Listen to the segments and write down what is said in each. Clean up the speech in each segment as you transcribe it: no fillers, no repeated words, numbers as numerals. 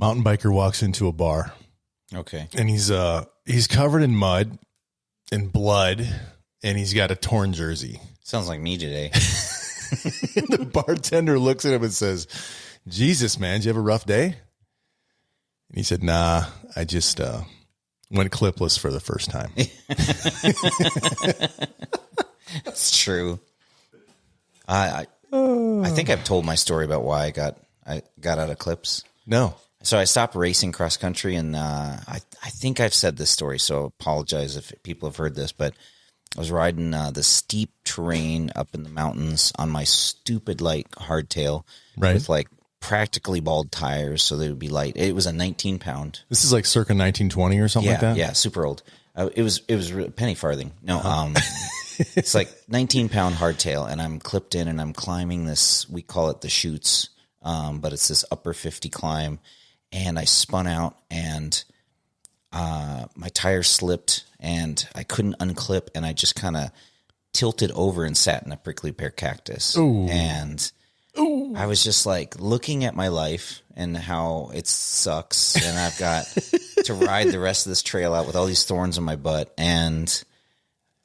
Mountain biker walks into a bar. Okay. And he's covered in mud and blood, and he's got a torn jersey. Sounds like me today. The bartender looks at him and says, Jesus, man, did you have a rough day? And he said, nah, I just went clipless for the first time. That's true. I think I've told my story about why I got out of clips. No. So I stopped racing cross country, and I think I've said this story, so apologize if people have heard this, but I was riding the steep terrain up in the mountains on my stupid light hardtail with like practically bald tires, so they would be light. It was a 19-pound. This is like circa 1920 or something like that? Yeah, super old. It was penny farthing. No, it's like 19-pound hardtail, and I'm clipped in, and I'm climbing this, we call it the chutes, but it's this upper 50 climb. And I spun out, and my tire slipped, and I couldn't unclip, and I just kind of tilted over and sat in a prickly pear cactus. Ooh. And I was just like looking at my life and how it sucks, and I've got to ride the rest of this trail out with all these thorns in my butt, and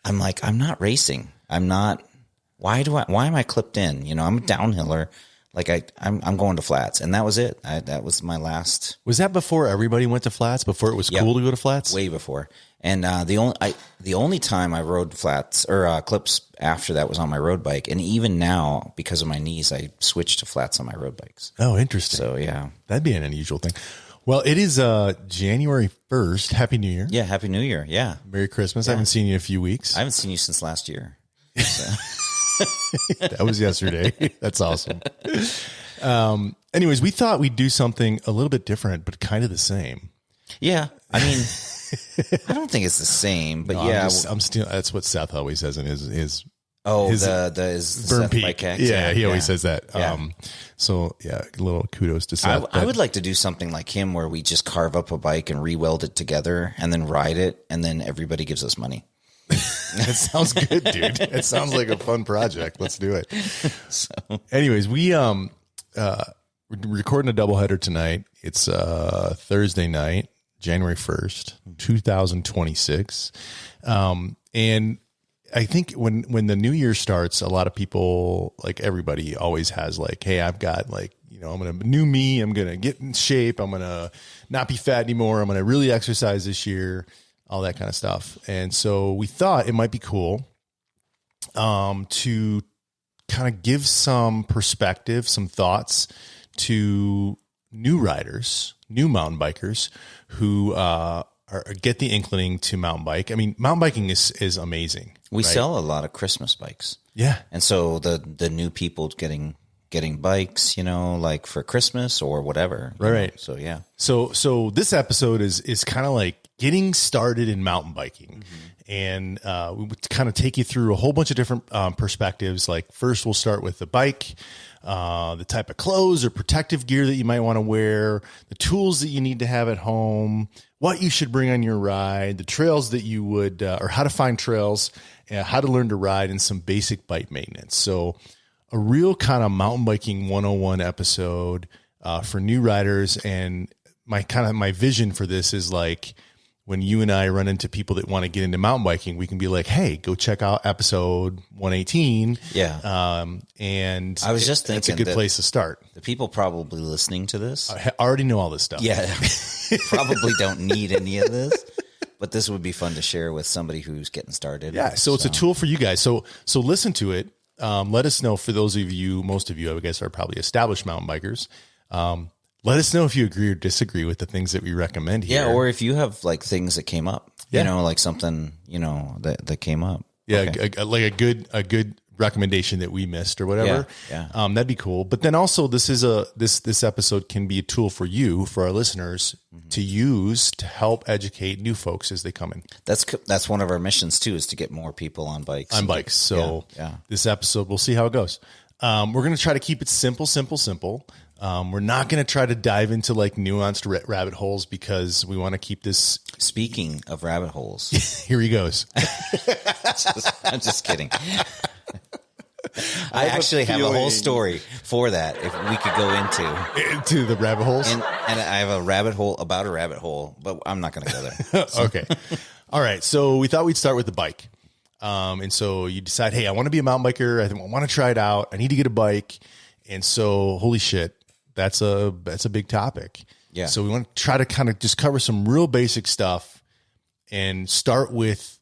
I'm like, I'm not racing. I'm not. Why am I clipped in? You know, I'm a downhiller. Like I'm going to flats, and that was it. That was my last. Was that before everybody went to flats? Before it was cool to go to flats? Way before. And the only time I rode flats or clips after that was on my road bike, and even now because of my knees, I switched to flats on my road bikes. Oh, interesting. So yeah, that'd be an unusual thing. Well, it is January 1st. Happy New Year! Yeah, Happy New Year! Yeah, Merry Christmas. Yeah. I haven't seen you in a few weeks. I haven't seen you since last year. So. That was yesterday. That's awesome. Anyways, we thought we'd do something a little bit different, but kind of the same. Yeah. I mean, I don't think it's the same, but no, yeah. I'm still, that's what Seth always says in his his Burn Seth Peak. Bike Hacks. Yeah, he always says that. Yeah. So yeah, a little kudos to Seth. I would like to do something like him where we just carve up a bike and re-weld it together and then ride it, and then everybody gives us money. That sounds good, dude. It sounds like a fun project. Let's do it. So, anyways, we're recording a doubleheader tonight. It's Thursday night, January 1st, 2026. And I think when the new year starts, a lot of people, like everybody always has like, hey, I've got like, you know, I'm going to new me. I'm going to get in shape. I'm going to not be fat anymore. I'm going to really exercise this year. All that kind of stuff. And so we thought it might be cool to kind of give some perspective, some thoughts to new riders, new mountain bikers who get the inclining to mountain bike. I mean, mountain biking is amazing. We sell a lot of Christmas bikes. Yeah. And so the new people getting bikes, you know, like for Christmas or whatever. Right. So, yeah. So this episode is kind of like getting started in mountain biking. Mm-hmm. And we would kind of take you through a whole bunch of different perspectives. Like first we'll start with the bike, the type of clothes or protective gear that you might want to wear, the tools that you need to have at home, what you should bring on your ride, the trails that you would, or how to find trails, how to learn to ride, and some basic bike maintenance. So a real kind of mountain biking 101 episode for new riders. And my vision for this is like, when you and I run into people that want to get into mountain biking, we can be like, hey, go check out episode 118. Yeah. And I was just thinking it's a good place to start. The people probably listening to this I already know all this stuff. Yeah. Probably don't need any of this, but this would be fun to share with somebody who's getting started. Yeah. So it's a tool for you guys. So listen to it. Let us know, for those of you, most of you, I guess, are probably established mountain bikers. Let us know if you agree or disagree with the things that we recommend here. Yeah, or if you have like things that came up, you know, like something, you know, that came up. Yeah, okay. Like a good recommendation that we missed or whatever. Yeah. That'd be cool. But then also this episode can be a tool for you, for our listeners, mm-hmm. to use to help educate new folks as they come in. That's one of our missions too, is to get more people on bikes. So this episode, we'll see how it goes. We're going to try to keep it simple. We're not going to try to dive into like nuanced rabbit holes because we want to keep this. Speaking of rabbit holes, here he goes. I'm just kidding. I actually have a whole story for that, if we could go into the rabbit holes. and I have a rabbit hole about a rabbit hole, but I'm not going to go there. Okay. All right. So we thought we'd start with the bike. And so you decide, hey, I want to be a mountain biker. I want to try it out. I need to get a bike. And so, holy shit, that's a big topic. Yeah. So we want to try to kind of just cover some real basic stuff and start with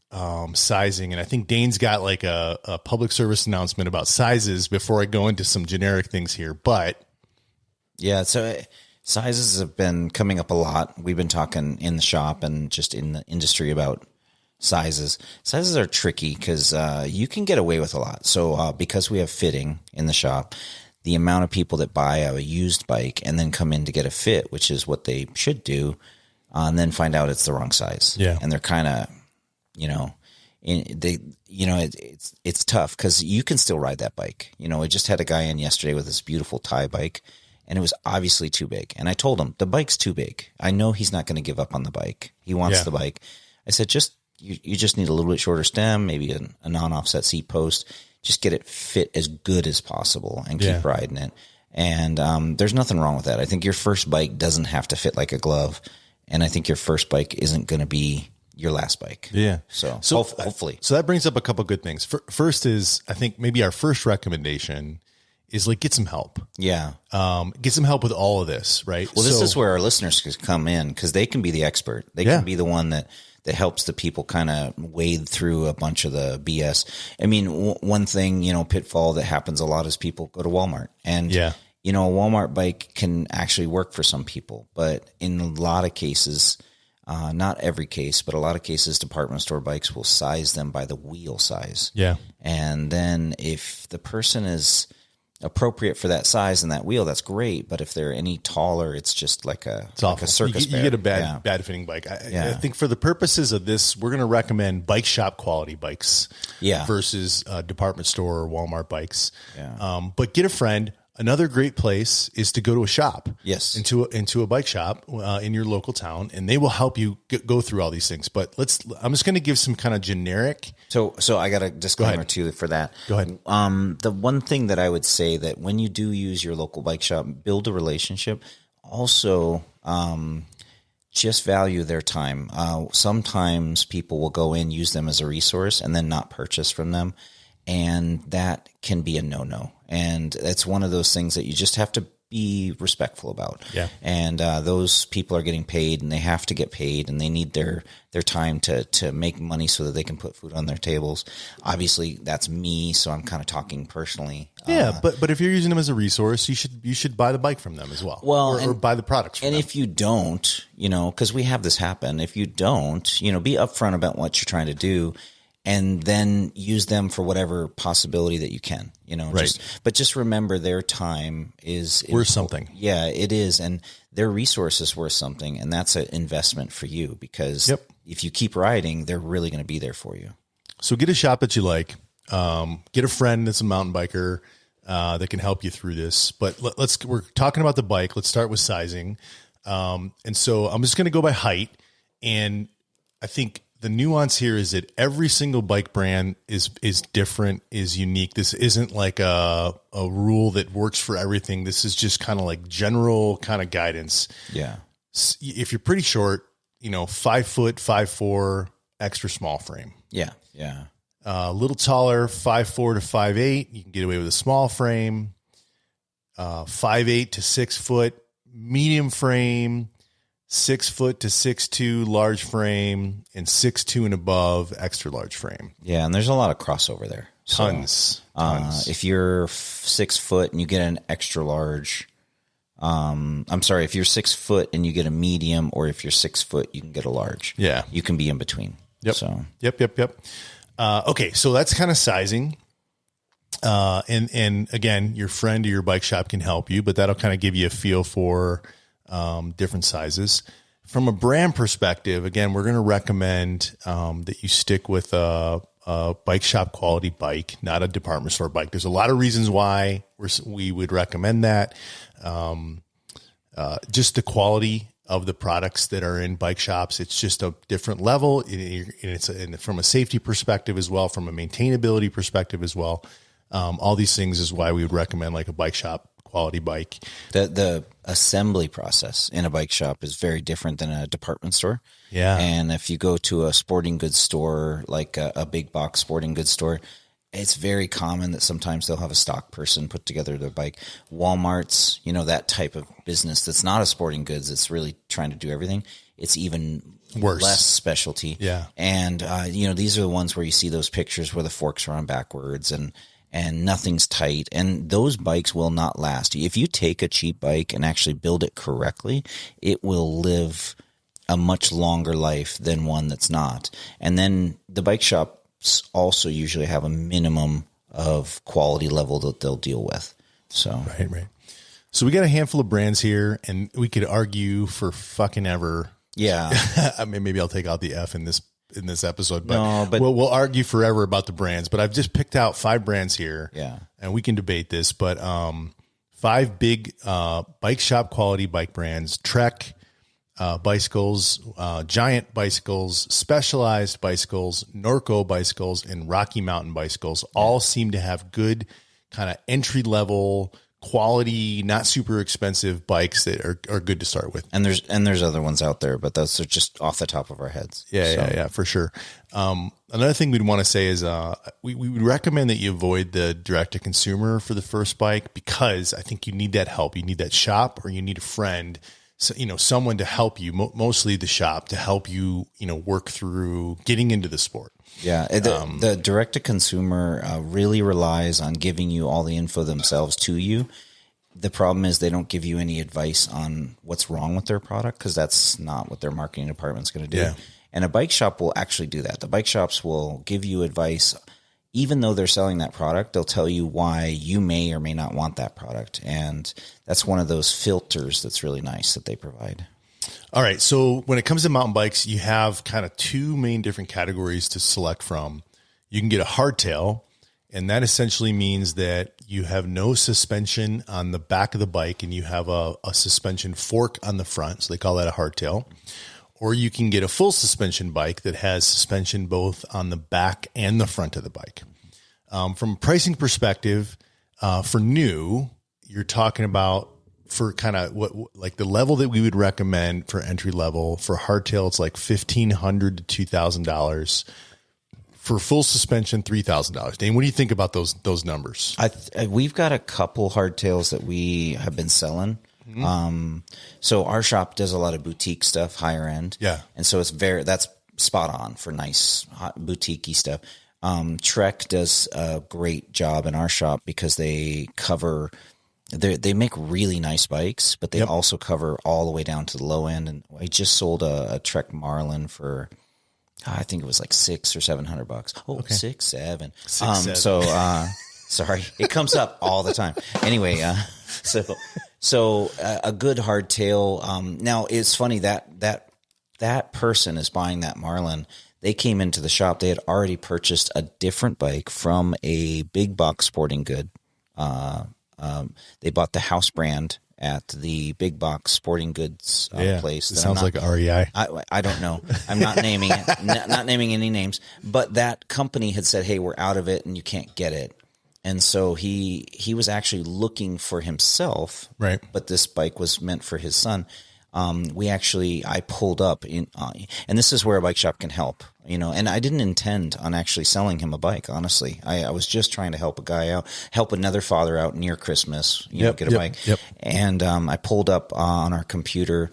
sizing. And I think Dane's got like a public service announcement about sizes before I go into some generic things here. But yeah, so sizes have been coming up a lot. We've been talking in the shop and just in the industry about sizes. Sizes are tricky because you can get away with a lot. So because we have fitting in the shop, the amount of people that buy a used bike and then come in to get a fit, which is what they should do, and then find out it's the wrong size. Yeah. And they're kind of, it's tough because you can still ride that bike. I just had a guy in yesterday with this beautiful Thai bike, and it was obviously too big. And I told him, the bike's too big. I know he's not going to give up on the bike. He wants the bike. I said, you just need a little bit shorter stem, maybe a non-offset seat post. Just get it fit as good as possible and keep riding it. And there's nothing wrong with that. I think your first bike doesn't have to fit like a glove. And I think your first bike isn't going to be your last bike. Yeah. So hopefully. So that brings up a couple good things. First is, I think maybe our first recommendation is like get some help. Yeah. Get some help with all of this, right? Well, this is where our listeners can come in because they can be the expert. They can be the one that helps the people kind of wade through a bunch of the BS. I mean, one thing, pitfall that happens a lot is people go to Walmart and, a Walmart bike can actually work for some people, but in a lot of cases, not every case, but a lot of cases, department store bikes will size them by the wheel size. Yeah. And then if the person is appropriate for that size and that wheel, that's great. But if they're any taller, it's just like a circus. You get a bad fitting bike. I think for the purposes of this, we're going to recommend bike shop quality bikes versus department store or Walmart bikes. Yeah. But get a friend. Another great place is to go to a shop. Yes. Into a bike shop in your local town, and they will help you go through all these things. But I'm just going to give some kind of generic. So I got a disclaimer too for that. Go ahead. The one thing that I would say that when you do use your local bike shop, build a relationship. Also, just value their time. Sometimes people will go in, use them as a resource, and then not purchase from them. And that can be a no-no. And it's one of those things that you just have to be respectful about. Yeah. And those people are getting paid and they have to get paid and they need their time to make money so that they can put food on their tables. Obviously, that's me, so I'm kind of talking personally. Yeah, but if you're using them as a resource, you should buy the bike from them as well. Well, or buy the products from them. And if you don't, because we have this happen, if you don't, be upfront about what you're trying to do. And then use them for whatever possibility that you can, Right. But just remember their time is worth something. Yeah, it is. And their resource is worth something. And that's an investment for you because if you keep riding, they're really going to be there for you. So get a shop that you like, get a friend that's a mountain biker, that can help you through this. But we're talking about the bike. Let's start with sizing. And so I'm just going to go by height. And I think the nuance here is that every single bike brand is different, is unique. This isn't like a rule that works for everything. This is just kind of like general kind of guidance. Yeah. If you're pretty short, 5 foot, 5'4", extra small frame. Yeah. Yeah. A little taller, 5'4" to 5'8", you can get away with a small frame. 5'8" to 6 foot, medium frame. 6 foot to 6'2", large frame, and 6'2" and above, extra large frame. Yeah, and there's a lot of crossover there. Tons. If you're 6 foot and you get an extra large, if you're 6 foot and you get a medium, or if you're 6 foot, you can get a large. Yeah. You can be in between. Yep. So. Yep. Okay, so that's kind of sizing. And again, your friend or your bike shop can help you, but that'll kind of give you a feel for different sizes. From a brand perspective, again, we're going to recommend that you stick with a bike shop quality bike, not a department store bike. There's a lot of reasons why we would recommend that. Just the quality of the products that are in bike shops, it's just a different level. And from a safety perspective as well, from a maintainability perspective as well. All these things is why we would recommend like a bike shop quality bike. The assembly process in a bike shop is very different than a department store. Yeah. And if you go to a sporting goods store, like a big box sporting goods store, it's very common that sometimes they'll have a stock person put together their bike. Walmart's, that type of business that's not a sporting goods, it's really trying to do everything. It's even worse, less specialty. Yeah. And, these are the ones where you see those pictures where the forks are on backwards and nothing's tight. And those bikes will not last. If you take a cheap bike and actually build it correctly, it will live a much longer life than one that's not. And then the bike shops also usually have a minimum of quality level that they'll deal with. So, right. So we got a handful of brands here, and we could argue for fucking ever. Yeah. I mean, maybe I'll take out the F in this episode, but we'll argue forever about the brands. But I've just picked out 5 brands here. Yeah. And we can debate this, but 5 big bike shop quality bike brands: Trek bicycles, Giant bicycles, Specialized bicycles, Norco bicycles, and Rocky Mountain bicycles. All seem to have good kind of entry level quality, not super expensive bikes that are good to start with. And there's other ones out there, but those are just off the top of our heads. Yeah, for sure. Another thing we'd want to say is we would recommend that you avoid the direct to consumer for the first bike, because I think you need that help. You need that shop, or you need a friend, someone to help you, mostly the shop, to help you, work through getting into the sport. Yeah. The direct to consumer really relies on giving you all the info themselves to you. The problem is they don't give you any advice on what's wrong with their product, because that's not what their marketing department's going to do. Yeah. And a bike shop will actually do that. The bike shops will give you advice. Even though they're selling that product, they'll tell you why you may or may not want that product. And that's one of those filters that's really nice that they provide. All right. So when it comes to mountain bikes, you have kind of 2 main different categories to select from. You can get a hardtail, and that essentially means that you have no suspension on the back of the bike, and you have a suspension fork on the front. So they call that a hardtail. Or you can get a full suspension bike that has suspension both on the back and the front of the bike. From a pricing perspective, for new, you're talking about, for kind of what, like the level that we would recommend for entry level for hardtail, it's like $1,500 to $2,000. For full suspension, $3,000. Dane, what do you think about those numbers? We've got a couple hardtails that we have been selling. Mm-hmm. So our shop does a lot of boutique stuff, higher end. Yeah. And so that's spot on for nice boutique-y stuff. Trek does a great job in our shop because they make really nice bikes, but they also cover all the way down to the low end. And I just sold a Trek Marlin for, I think it was like $600 or $700. Oh, okay. 6, 7. 6, 7. So, sorry, it comes up all the time. Anyway, so a good hardtail. Now it's funny that person is buying that Marlin. They came into the shop. They had already purchased a different bike from a big box sporting good. They bought the house brand at the big box sporting goods place. It sounds like REI. I don't know. I'm not naming it, not naming any names, but that company had said, "Hey, we're out of it and you can't get it." And so he was actually looking for himself, right? But this bike was meant for his son. I pulled up in, and this is where a bike shop can help, and I didn't intend on actually selling him a bike. Honestly, I was just trying to help a guy out, help another father out near Christmas, get a bike. Yep. And, I pulled up on our computer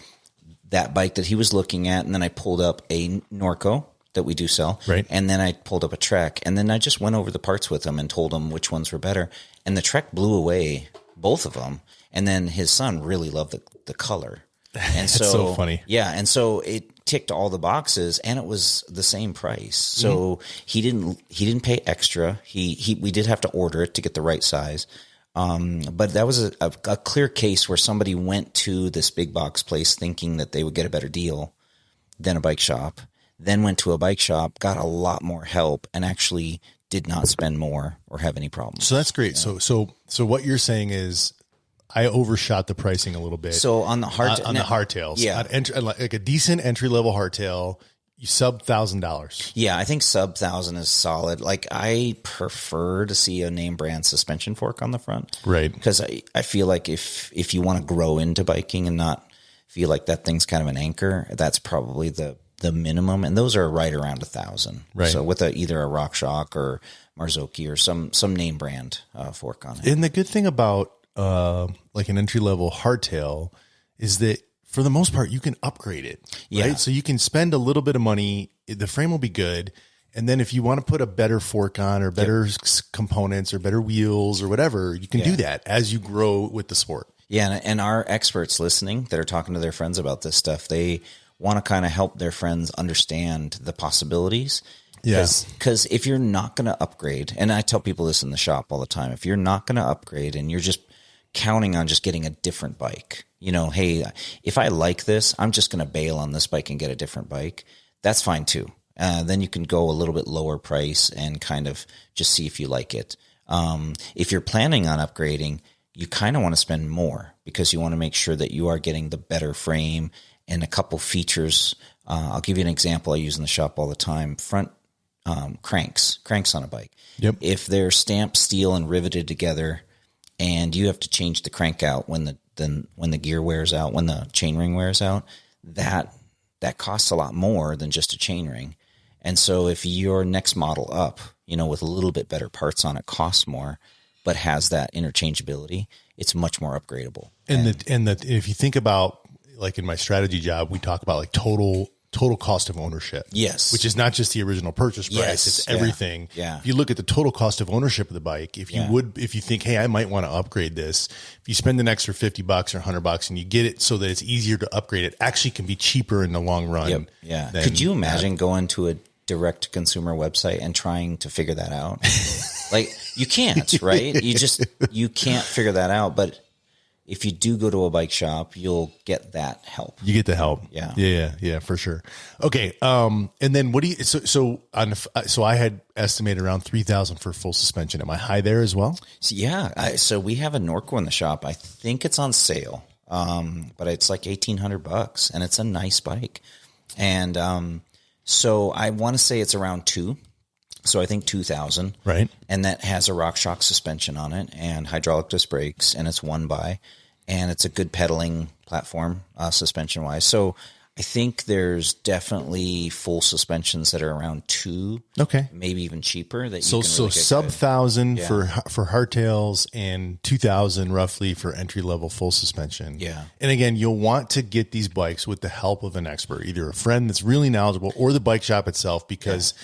that bike that he was looking at. And then I pulled up a Norco that we do sell. Right. And then I pulled up a Trek, and then I just went over the parts with him and told him which ones were better. And the Trek blew away both of them. And then his son really loved the color. And so, so funny. Yeah. And so it ticked all the boxes, and it was the same price. So he didn't pay extra. We did have to order it to get the right size. But that was a clear case where somebody went to this big box place thinking that they would get a better deal than a bike shop, then went to a bike shop, got a lot more help, and actually did not spend more or have any problems. So that's great. Yeah. So what you're saying is, I overshot the pricing a little bit. So on the hardtails, yeah, like a decent entry level hardtail, sub $1,000. Yeah, I think sub 1,000 is solid. Like, I prefer to see a name brand suspension fork on the front. Right. Because I feel like if you want to grow into biking and not feel like that thing's kind of an anchor, that's probably the minimum. And those are right around 1,000. Right. So with either a RockShox or Marzocchi or some name brand fork on it. And the good thing about like an entry-level hardtail is that for the most part, you can upgrade it, right? Yeah. So you can spend a little bit of money. The frame will be good. And then if you want to put a better fork on or better components or better wheels or whatever, you can do that as you grow with the sport. Yeah. And our experts listening that are talking to their friends about this stuff, they want to kind of help their friends understand the possibilities. Yeah. Because if you're not going to upgrade, and I tell people this in the shop all the time, if you're not going to upgrade and you're just counting on just getting a different bike, you know, hey, if I like this, I'm just going to bail on this bike and get a different bike. That's fine too. Then you can go a little bit lower price and kind of just see if you like it. If you're planning on upgrading, you kind of want to spend more because you want to make sure that you are getting the better frame and a couple features. I'll give you an example I use in the shop all the time. Front cranks on a bike. Yep. If they're stamped steel and riveted together and you have to change the crank out when the gear wears out, when the chain ring wears out, that costs a lot more than just a chain ring. And so if your next model up, you know, with a little bit better parts on it costs more, but has that interchangeability, it's much more upgradable. And if you think about, like in my strategy job, we talk about like total cost of ownership. Yes. Which is not just the original purchase price. Yes. It's everything. Yeah. If you look at the total cost of ownership of the bike, if you think, hey, I might want to upgrade this, if you spend an extra $50 or $100 and you get it so that it's easier to upgrade, it actually can be cheaper in the long run. Yep. Yeah. Could you imagine going to a direct consumer website and trying to figure that out? Like, you can't, right? You can't figure that out. But if you do go to a bike shop, you'll get that help. You get the help. Yeah. Yeah, for sure. Okay. And then what do you, so I had estimated around 3,000 for full suspension. Am I high there as well? So, yeah. So we have a Norco in the shop. I think it's on sale. But it's like $1,800 and it's a nice bike. And, so I want to say it's around 2. So I think 2,000. Right. And that has a RockShox suspension on it and hydraulic disc brakes, and it's 1x, and it's a good pedaling platform, suspension wise. So I think there's definitely full suspensions that are around 2. Okay. Maybe even cheaper. So sub 1,000 for hardtails and 2,000 roughly for entry level full suspension. Yeah. And again, you'll want to get these bikes with the help of an expert, either a friend that's really knowledgeable or the bike shop itself, because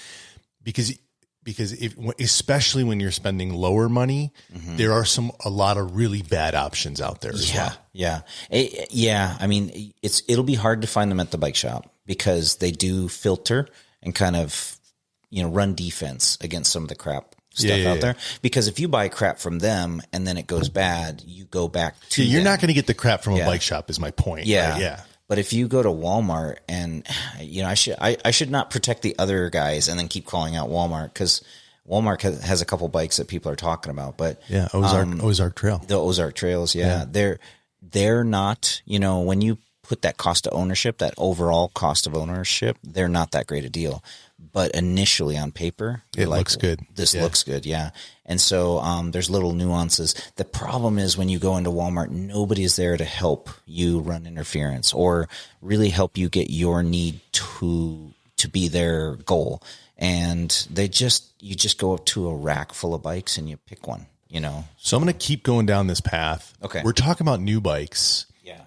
especially when you're spending lower money, there are a lot of really bad options out there as well. Yeah. I mean, it'll be hard to find them at the bike shop because they do filter and kind of, you know, run defense against some of the crap stuff out there. Because if you buy crap from them and then it goes bad, you go back to you're not going to get the crap from a bike shop is my point. Yeah. Right? Yeah. But if you go to Walmart and, you know, I should not protect the other guys and then keep calling out Walmart, because Walmart has a couple bikes that people are talking about. But yeah, Ozark Trail. The Ozark Trails, they're not, you know, when you put that cost of ownership, that overall cost of ownership, they're not that great a deal. But initially on paper, it looks good. This looks good, yeah. And so there's little nuances. The problem is when you go into Walmart, nobody's there to help you run interference or really help you get your need to be their goal. And you just go up to a rack full of bikes and you pick one, you know. So I'm going to keep going down this path. Okay. We're talking about new bikes. Yeah.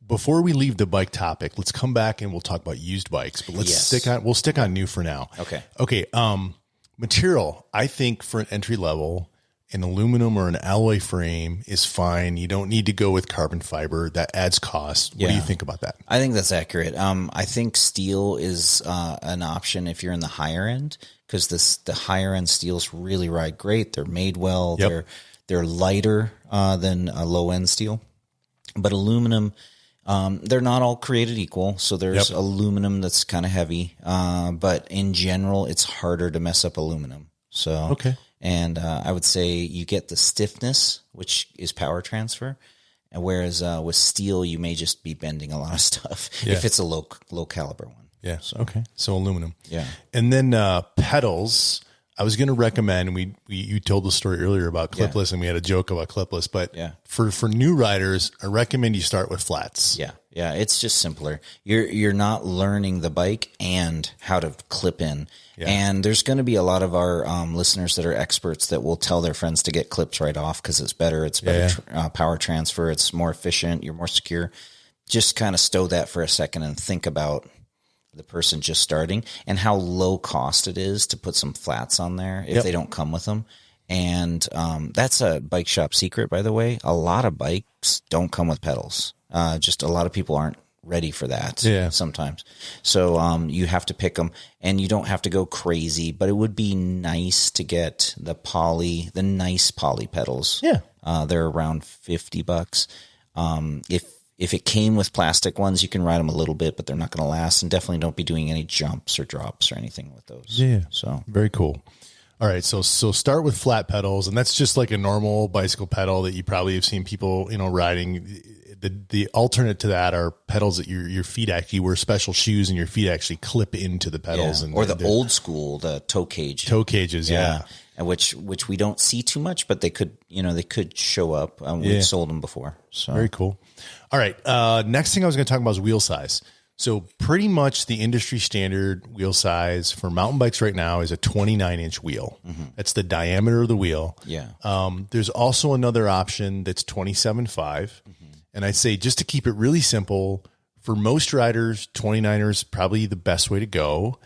Before we leave the bike topic, let's come back and we'll talk about used bikes, but we'll stick on new for now. Okay. Material, I think for an entry level, an aluminum or an alloy frame is fine. You don't need to go with carbon fiber. That adds cost. What do you think about that? I think that's accurate. I think steel is an option if you're in the higher end, because the higher end steels really ride great. They're made well. Yep. They're lighter than a low end steel. But aluminum, they're not all created equal. So there's aluminum that's kind of heavy. But in general, it's harder to mess up aluminum. So, okay. And I would say you get the stiffness, which is power transfer. And whereas with steel, you may just be bending a lot of stuff if it's a low caliber one. Yeah. Okay. So aluminum. Yeah. And then pedals. I was going to recommend. You told the story earlier about clipless, and we had a joke about clipless. But for new riders, I recommend you start with flats. Yeah. Yeah. It's just simpler. You're not learning the bike and how to clip in. Yeah. And there's going to be a lot of our listeners that are experts that will tell their friends to get clips right off because it's better. It's better power transfer. It's more efficient. You're more secure. Just kind of stow that for a second and think about the person just starting and how low cost it is to put some flats on there if they don't come with them. And that's a bike shop secret, by the way. A lot of bikes don't come with pedals. Just a lot of people aren't ready for that sometimes. So you have to pick them, and you don't have to go crazy, but it would be nice to get the nice poly pedals. Yeah. They're around $50. If it came with plastic ones, you can ride them a little bit, but they're not going to last, and definitely don't be doing any jumps or drops or anything with those. Yeah. So very cool. All right. So start with flat pedals, and that's just like a normal bicycle pedal that you probably have seen people, riding. The alternate to that are pedals that your feet actually wear special shoes and your feet actually clip into the pedals. Yeah. Or the old school, the toe cage. Toe cages. Yeah. And which we don't see too much, but they could show up. We've sold them before. So very cool. All right. Next thing I was going to talk about is wheel size. So pretty much the industry standard wheel size for mountain bikes right now is a 29-inch wheel. Mm-hmm. That's the diameter of the wheel. Yeah. There's also another option that's 27.5. Mm-hmm. And I'd say just to keep it really simple, for most riders, 29ers probably the best way to go.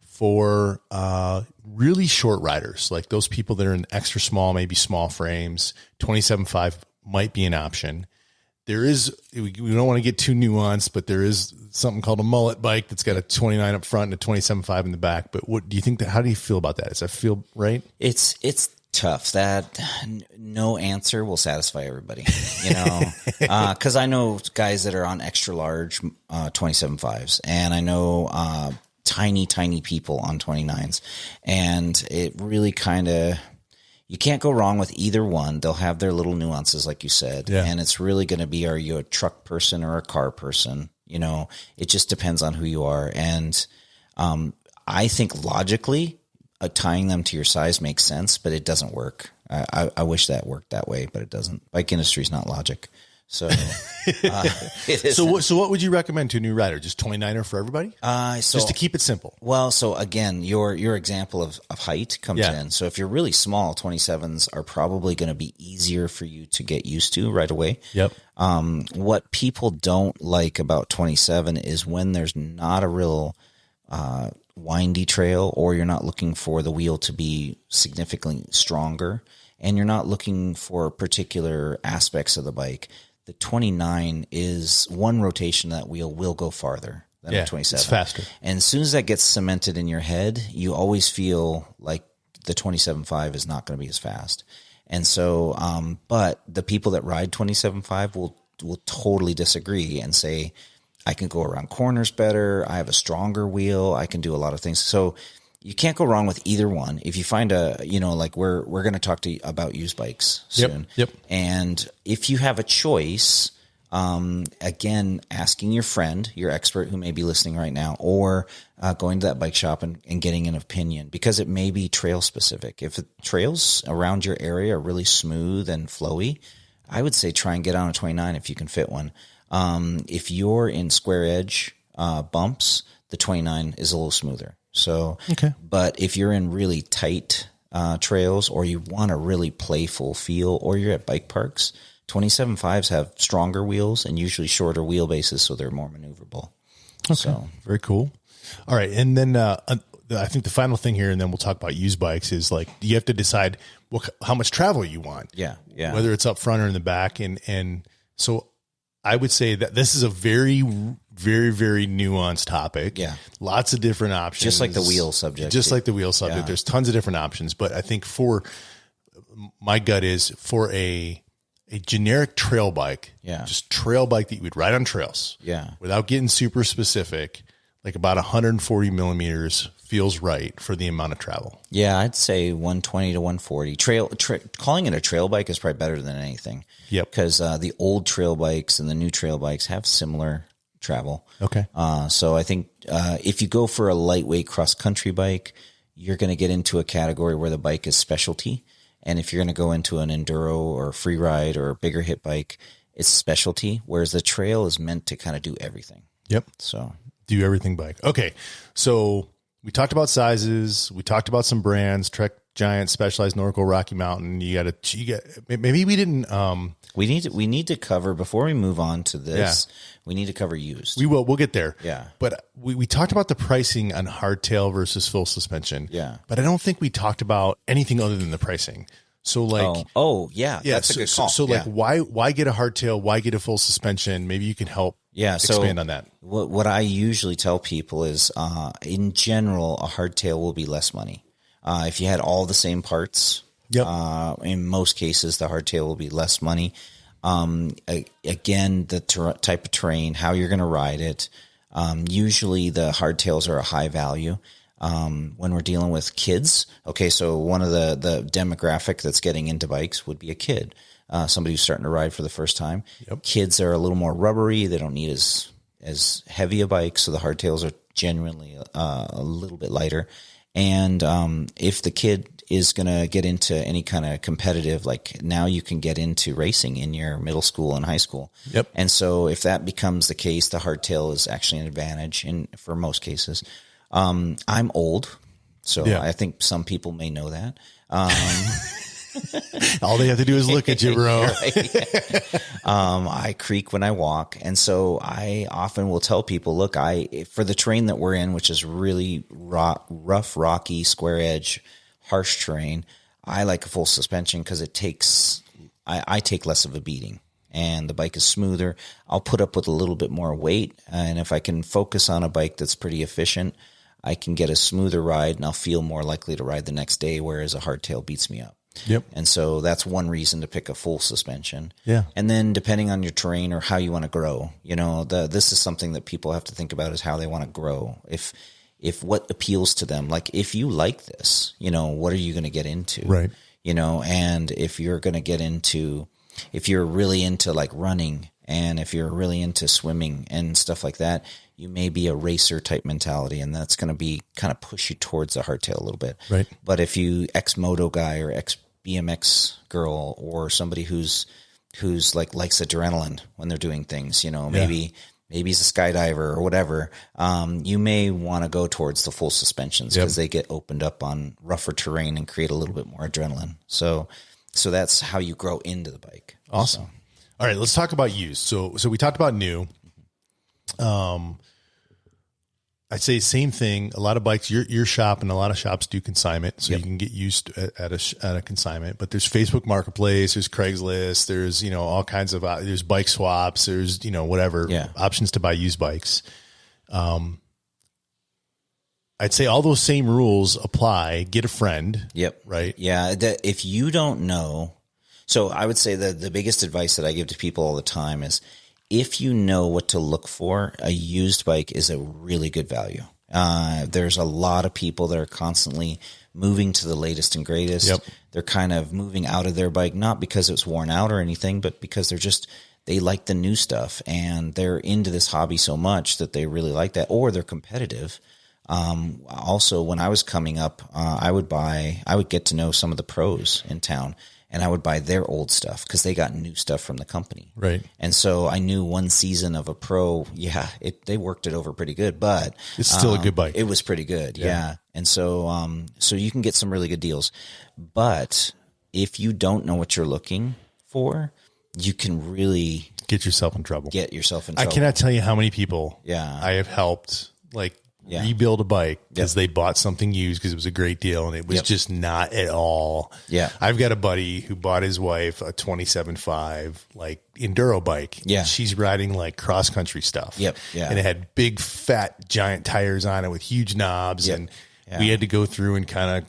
For really short riders, like those people that are in extra small, maybe small frames, 27.5 might be an option. There is, we don't want to get too nuanced, but there is something called a mullet bike that's got a 29 up front and a 27.5 in the back. But what do you think how do you feel about that? Does that feel right? It's tough. That no answer will satisfy everybody, because I know guys that are on extra large 27.5s, and I know tiny people on 29s, and it really kind of, you can't go wrong with either one. They'll have their little nuances, like you said, and it's really going to be, are you a truck person or a car person? It just depends on who you are. And I think logically tying them to your size makes sense, but it doesn't work. I wish that worked that way, but it doesn't. Bike industry is not logic. So, so what would you recommend to a new rider? Just 29er for everybody? Just to keep it simple. Well, so again, your example of height comes in. So if you're really small, 27s are probably going to be easier for you to get used to right away. Yep. What people don't like about 27 is when there's not a real windy trail, or you're not looking for the wheel to be significantly stronger, and you're not looking for particular aspects of the bike. The 29 is one rotation of that wheel will go farther than the 27. It's faster. And as soon as that gets cemented in your head, you always feel like the 27.5 is not going to be as fast. And so, but the people that ride 27.5 will totally disagree and say, I can go around corners better. I have a stronger wheel. I can do a lot of things. So you can't go wrong with either one. If you find like we're going to talk to you about used bikes soon. Yep. And if you have a choice, again, asking your friend, your expert who may be listening right now, or going to that bike shop and getting an opinion, because it may be trail specific. If the trails around your area are really smooth and flowy, I would say try and get on a 29 if you can fit one. If you're in square edge bumps, the 29 is a little smoother. So, but if you're in really tight trails, or you want a really playful feel, or you're at bike parks, 27.5s have stronger wheels and usually shorter wheelbases, so they're more maneuverable. Okay. So very cool. All right. And then I think the final thing here, and then we'll talk about used bikes, is like you have to decide how much travel you want. Yeah. Yeah. Whether it's up front or in the back. And so I would say that this is a very, very, very nuanced topic. Yeah. Lots of different options. Just like the wheel subject. Like the wheel subject. Yeah. There's tons of different options. But I think my gut is for a generic trail bike, just trail bike that you would ride on trails. Yeah. Without getting super specific, like about 140 millimeters feels right for the amount of travel. Yeah, I'd say 120 to 140. Calling it a trail bike is probably better than anything. Yep. Because the old trail bikes and the new trail bikes have similar travel. Okay. So I think if you go for a lightweight cross-country bike, you're going to get into a category where the bike is specialty. And if you're going to go into an enduro or free ride or a bigger hit bike, it's specialty, whereas the trail is meant to kind of do everything. Yep. So do everything bike. Okay. So we talked about sizes. We talked about some brands, Trek, Giant, Specialized, Norco, Rocky Mountain. Maybe we didn't, we need to cover, before we move on to this, we need to cover used. We'll get there. Yeah. But we talked about the pricing on hardtail versus full suspension. Yeah. But I don't think we talked about anything other than the pricing. So like, that's a good call. So like, why get a hardtail? Why get a full suspension? Maybe you can help expand on that. What I usually tell people is, in general, a hardtail will be less money. If you had all the same parts, in most cases, the hardtail will be less money. Again, the type of terrain, how you're going to ride it. Usually the hardtails are a high value. When we're dealing with kids, okay, so one of the demographic that's getting into bikes would be a kid, somebody who's starting to ride for the first time. Yep. Kids are a little more rubbery. They don't need as heavy a bike, so the hardtails are genuinely a little bit lighter. And if the kid is going to get into any kind of competitive, like now you can get into racing in your middle school and high school. Yep. And so if that becomes the case, the hardtail is actually an advantage for most cases. I'm old, so I think some people may know that. All they have to do is look at you, bro. I creak when I walk. And so I often will tell people, look, for the terrain that we're in, which is really rough, rocky, square edge, harsh terrain, I like a full suspension because I take less of a beating and the bike is smoother. I'll put up with a little bit more weight. And if I can focus on a bike that's pretty efficient, I can get a smoother ride and I'll feel more likely to ride the next day, whereas a hardtail beats me up. Yep. And so that's one reason to pick a full suspension. Yeah. And then depending on your terrain or how you want to grow, this is something that people have to think about, is how they want to grow. If what appeals to them, like if you like this, what are you going to get into? Right. And if you're going to get into, if you're really into like running and if you're really into swimming and stuff like that, you may be a racer type mentality, and that's going to be kind of push you towards the hardtail a little bit. Right. But if you ex-moto guy or ex-BMX girl or somebody who's like likes adrenaline when they're doing things, maybe he's a skydiver or whatever, you may want to go towards the full suspensions because they get opened up on rougher terrain and create a little bit more adrenaline. So that's how you grow into the bike. Awesome. So. All right, let's talk about used. So we talked about new. I'd say same thing. A lot of bikes, your shop and a lot of shops do consignment, so you can get used at a consignment. But there's Facebook Marketplace, there's Craigslist, there's all kinds of there's bike swaps, there's whatever options to buy used bikes. I'd say all those same rules apply. Get a friend. Yep. Right. Yeah. If you don't know, so I would say that the biggest advice that I give to people all the time is, if you know what to look for, a used bike is a really good value. There's a lot of people that are constantly moving to the latest and greatest. Yep. They're kind of moving out of their bike, not because it's worn out or anything, but because they like the new stuff and they're into this hobby so much that they really like that, or they're competitive. Also, when I was coming up, I would get to know some of the pros in town. And I would buy their old stuff because they got new stuff from the company. Right. And so I knew one season of a pro, they worked it over pretty good, but it's still a good bike. It was pretty good. Yeah. And so, so you can get some really good deals, but if you don't know what you're looking for, you can really get yourself in trouble. I cannot tell you how many people I have helped rebuild a bike because they bought something used because it was a great deal and it was just not at all. Yeah. I've got a buddy who bought his wife a 27.5 enduro bike. Yeah. She's riding cross country stuff. Yep. Yeah. And it had big fat giant tires on it with huge knobs. Yep. And we had to go through and kind of,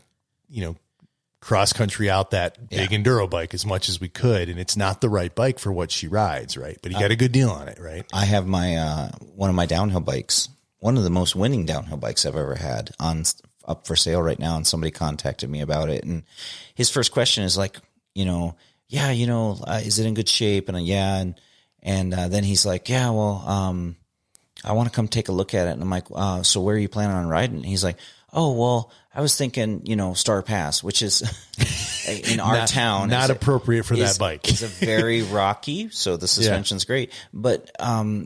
cross country out that big enduro bike as much as we could. And it's not the right bike for what she rides. Right. But he got a good deal on it. Right. I have my, one of my downhill bikes. One of the most winning downhill bikes I've ever had up for sale right now. And somebody contacted me about it. And his first question is is it in good shape? And then he's like, I want to come take a look at it. And I'm like, so where are you planning on riding? And he's like, oh, well, I was thinking, Star Pass, which is in our town. Not appropriate for that bike. It's a very rocky, so the suspension's great. But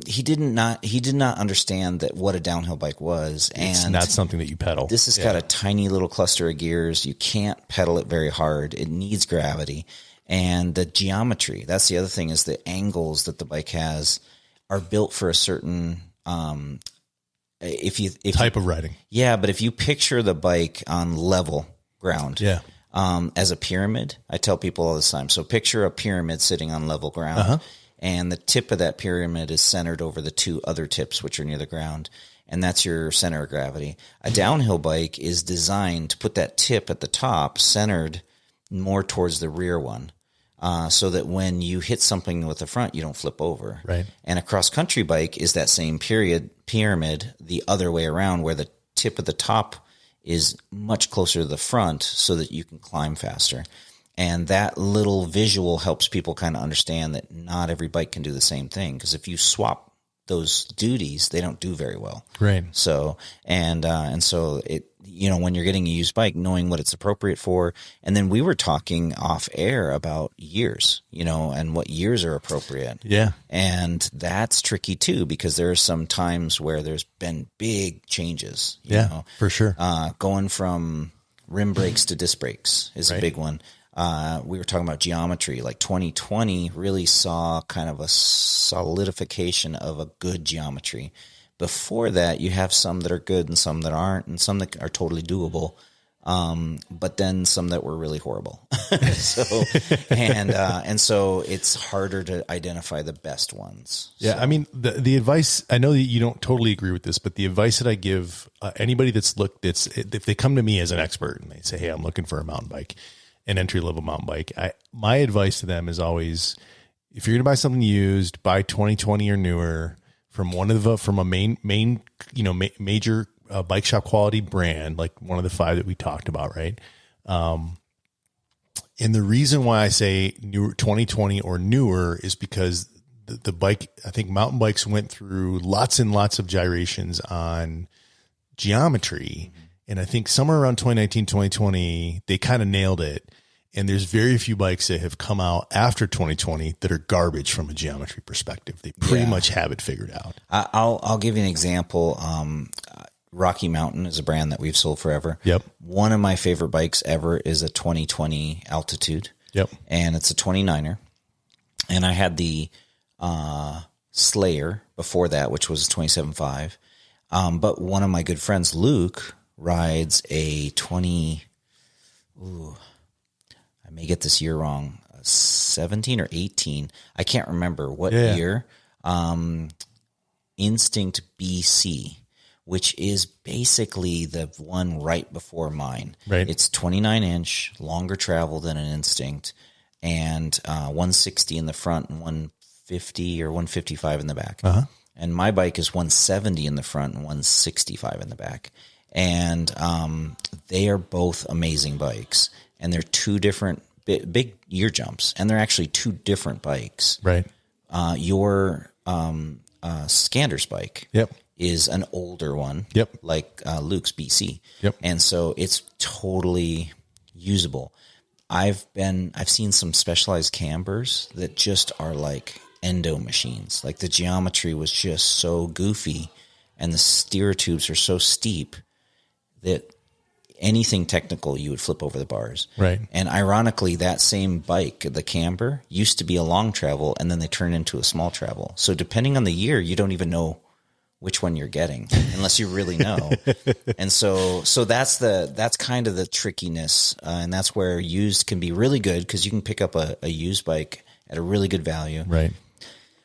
he did not understand that what a downhill bike was. And it's not something that you pedal. This has got a tiny little cluster of gears. You can't pedal it very hard. It needs gravity. And the geometry, that's the other thing, is the angles that the bike has are built for a certain type of riding. Yeah, but if you picture the bike on level ground, as a pyramid, I tell people all the time. So picture a pyramid sitting on level ground, and the tip of that pyramid is centered over the two other tips, which are near the ground, and that's your center of gravity. A downhill bike is designed to put that tip at the top centered more towards the rear one. So that when you hit something with the front, you don't flip over. Right. And a cross-country bike is that same pyramid the other way around, where the tip of the top is much closer to the front so that you can climb faster. And that little visual helps people kind of understand that not every bike can do the same thing. Because if you swap those duties, they don't do very well. Right. So, and so it, when you're getting a used bike, knowing what it's appropriate for. And then we were talking off air about years, and what years are appropriate. Yeah. And that's tricky too, because there are some times where there's been big changes. You know, for sure. Going from rim brakes to disc brakes is a big one. We were talking about geometry. Like 2020 really saw kind of a solidification of a good geometry. Before that, you have some that are good and some that aren't, and some that are totally doable, but then some that were really horrible. So it's harder to identify the best ones. Yeah, so. I mean, the advice, I know that you don't totally agree with this, but the advice that I give anybody if they come to me as an expert and they say, hey, I'm looking for a mountain bike, an entry-level mountain bike, my advice to them is always, if you're going to buy something used, buy 2020 or newer from a major bike shop quality brand, like one of the 5 that we talked about, right? And the reason why I say newer 2020 or newer is because the bike, I think mountain bikes went through lots and lots of gyrations on geometry. And I think somewhere around 2019, 2020, they kind of nailed it. And there's very few bikes that have come out after 2020 that are garbage from a geometry perspective. They pretty much have it figured out. I'll give you an example. Rocky Mountain is a brand that we've sold forever. Yep. One of my favorite bikes ever is a 2020 Altitude. Yep. And it's a 29er. And I had the Slayer before that, which was a 27.5. But one of my good friends, Luke, rides a 20. I may get this year wrong, 17 or 18. I can't remember what year. Instinct BC, which is basically the one right before mine. Right. It's 29-inch, longer travel than an Instinct, and 160 in the front and 150 or 155 in the back. And my bike is 170 in the front and 165 in the back. And they are both amazing bikes. And they're two different big year jumps, and they're actually two different bikes. Right. Your Scander's bike is an older one. Yep. Like Luke's BC. Yep. And so it's totally usable. I've seen some specialized cambers that just are like endo machines. Like the geometry was just so goofy, and the steer tubes are so steep that anything technical, you would flip over the bars. Right. And ironically, that same bike, the camber, used to be a long travel, and then they turned into a small travel. So depending on the year, you don't even know which one you're getting unless you really know. And so that's kind of the trickiness. And that's where used can be really good, because you can pick up a used bike at a really good value. Right.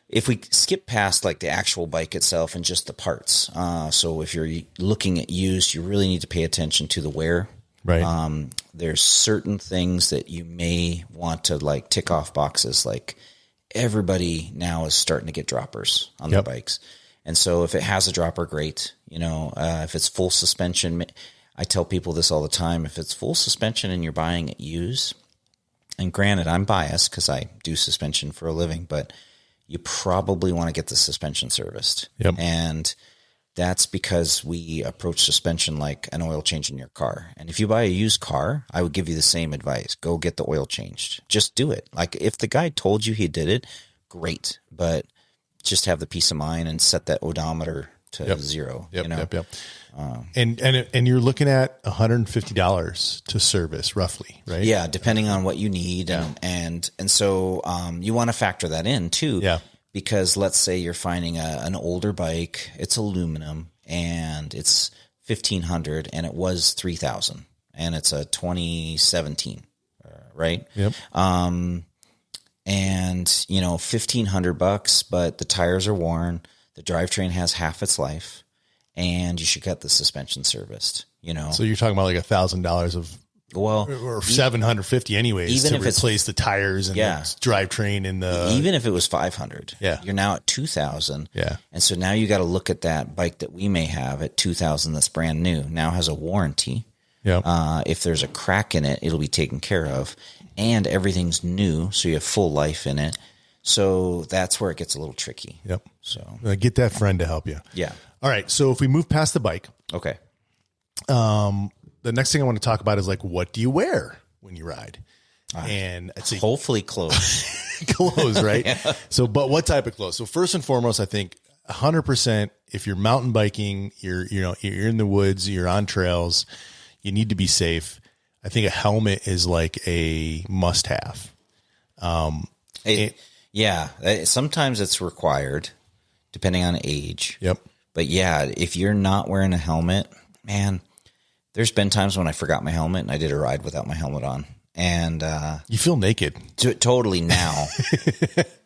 If we skip past like the actual bike itself and just the parts, so if you're looking at used, you really need to pay attention to the wear. Right. There's certain things that you may want to like tick off boxes. Like everybody now is starting to get droppers on their bikes. And so if it has a dropper, great. If it's full suspension, I tell people this all the time. If it's full suspension and you're buying it used, and granted, I'm biased because I do suspension for a living, but you probably want to get the suspension serviced. Yep. And that's because we approach suspension like an oil change in your car. And if you buy a used car, I would give you the same advice. Go get the oil changed. Just do it. Like if the guy told you he did it, great. But just have the peace of mind and set that odometer to zero. Yep. And you're looking at $150 to service roughly, right? Yeah, depending on what you need. And so you want to factor that in too. Yeah. Because let's say you're finding an older bike, it's aluminum and it's $1,500 and it was $3,000 and it's a 2017, right? Yep. And $1,500, but the tires are worn, the drivetrain has half its life, and you should get the suspension serviced. So you're talking about like $1,000 of. Or $750 anyways, even to replace the tires and the drivetrain and even if it was $500, you're now at $2,000. Yeah. And so now you got to look at that bike that we may have at $2,000 that's brand new, now has a warranty. Yeah. If there's a crack in it, it'll be taken care of, and everything's new, so you have full life in it. So that's where it gets a little tricky. Yep. So get that friend to help you. Yeah. All right. So if we move past the bike, okay. The next thing I want to talk about is like, what do you wear when you ride? And I'd say hopefully clothes, clothes, right? Yeah. So, but what type of clothes? So first and foremost, I think 100%, if you're mountain biking, you're in the woods, you're on trails, you need to be safe. I think a helmet is like a must have. Sometimes it's required depending on age. Yep. But yeah, if you're not wearing a helmet, man, there's been times when I forgot my helmet and I did a ride without my helmet on. And you feel naked. Totally now.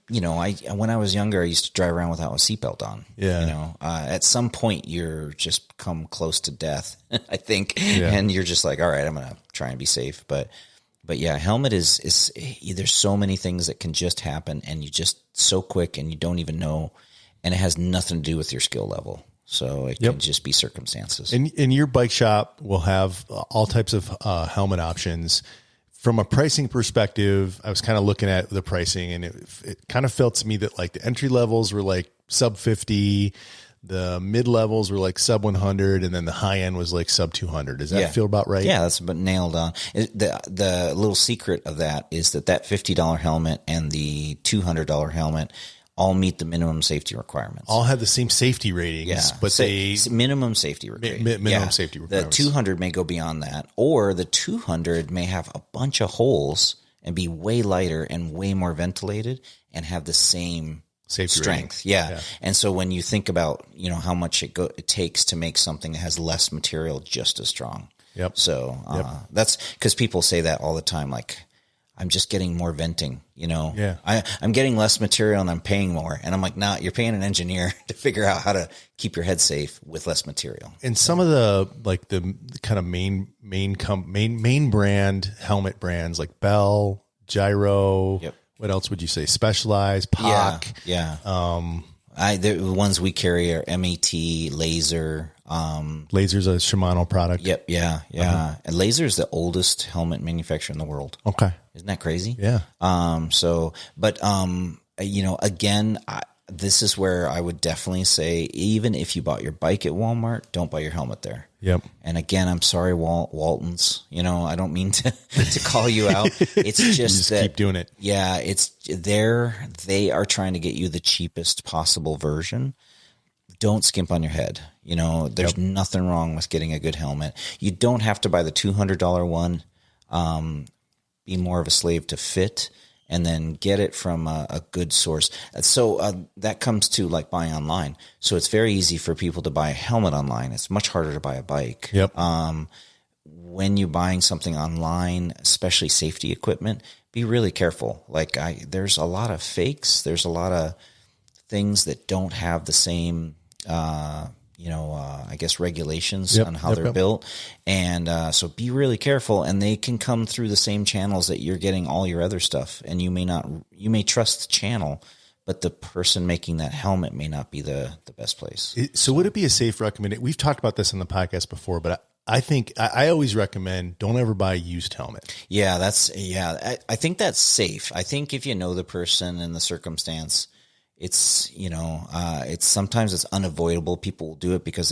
When I was younger, I used to drive around without a seatbelt on. Yeah. At some point, you're just come close to death, I think. Yeah. And you're just like, all right, I'm going to try and be safe. But yeah, helmet is there's so many things that can just happen, and you just so quick and you don't even know. And it has nothing to do with your skill level. So it can just be circumstances. And your bike shop will have all types of helmet options. From a pricing perspective, I was kind of looking at the pricing, and it kind of felt to me that like the entry levels were like sub 50, the mid levels were like sub 100, and then the high end was like sub 200. Does that feel about right? Yeah, that's about nailed on. The little secret of that is that $50 helmet and the $200 helmet all meet the minimum safety requirements. All have the same safety ratings, but minimum safety minimum safety requirements. The 200 may go beyond that, or the 200 may have a bunch of holes and be way lighter and way more ventilated and have the same safety strength. Yeah. And so when you think about how much it takes to make something that has less material just as strong. Yep. So that's because people say that all the time, like, I'm just getting more venting, Yeah. I'm getting less material and I'm paying more. And I'm like, nah, you're paying an engineer to figure out how to keep your head safe with less material. And some of the kind of main brand helmet brands like Bell, Gyro. Yep. What else would you say? Specialized, POC. Yeah. The ones we carry are MAT, Laser. Laser's a Shimano product. Yep. Yeah. Uh-huh. And Laser is the oldest helmet manufacturer in the world. Okay. Isn't that crazy? Yeah. Again, this is where I would definitely say, even if you bought your bike at Walmart, don't buy your helmet there. Yep. And again, I'm sorry, Waltons. I don't mean to call you out. It's just that keep doing it. Yeah, they are trying to get you the cheapest possible version. Don't skimp on your head. There's nothing wrong with getting a good helmet. You don't have to buy the $200 one. Be more of a slave to fit, and then get it from a good source. So that comes to like buying online. So it's very easy for people to buy a helmet online. It's much harder to buy a bike. Yep. When you're buying something online, especially safety equipment, be really careful. Like there's a lot of fakes. There's a lot of things that don't have the same, I guess regulations on how they're built. And so be really careful, and they can come through the same channels that you're getting all your other stuff. And you may trust the channel, but the person making that helmet may not be the best place. So would it be a safe recommendation? We've talked about this on the podcast before, but I think I always recommend don't ever buy a used helmet. Yeah, I think that's safe. I think if you know the person and the circumstance, It's, it's sometimes it's unavoidable. People will do it because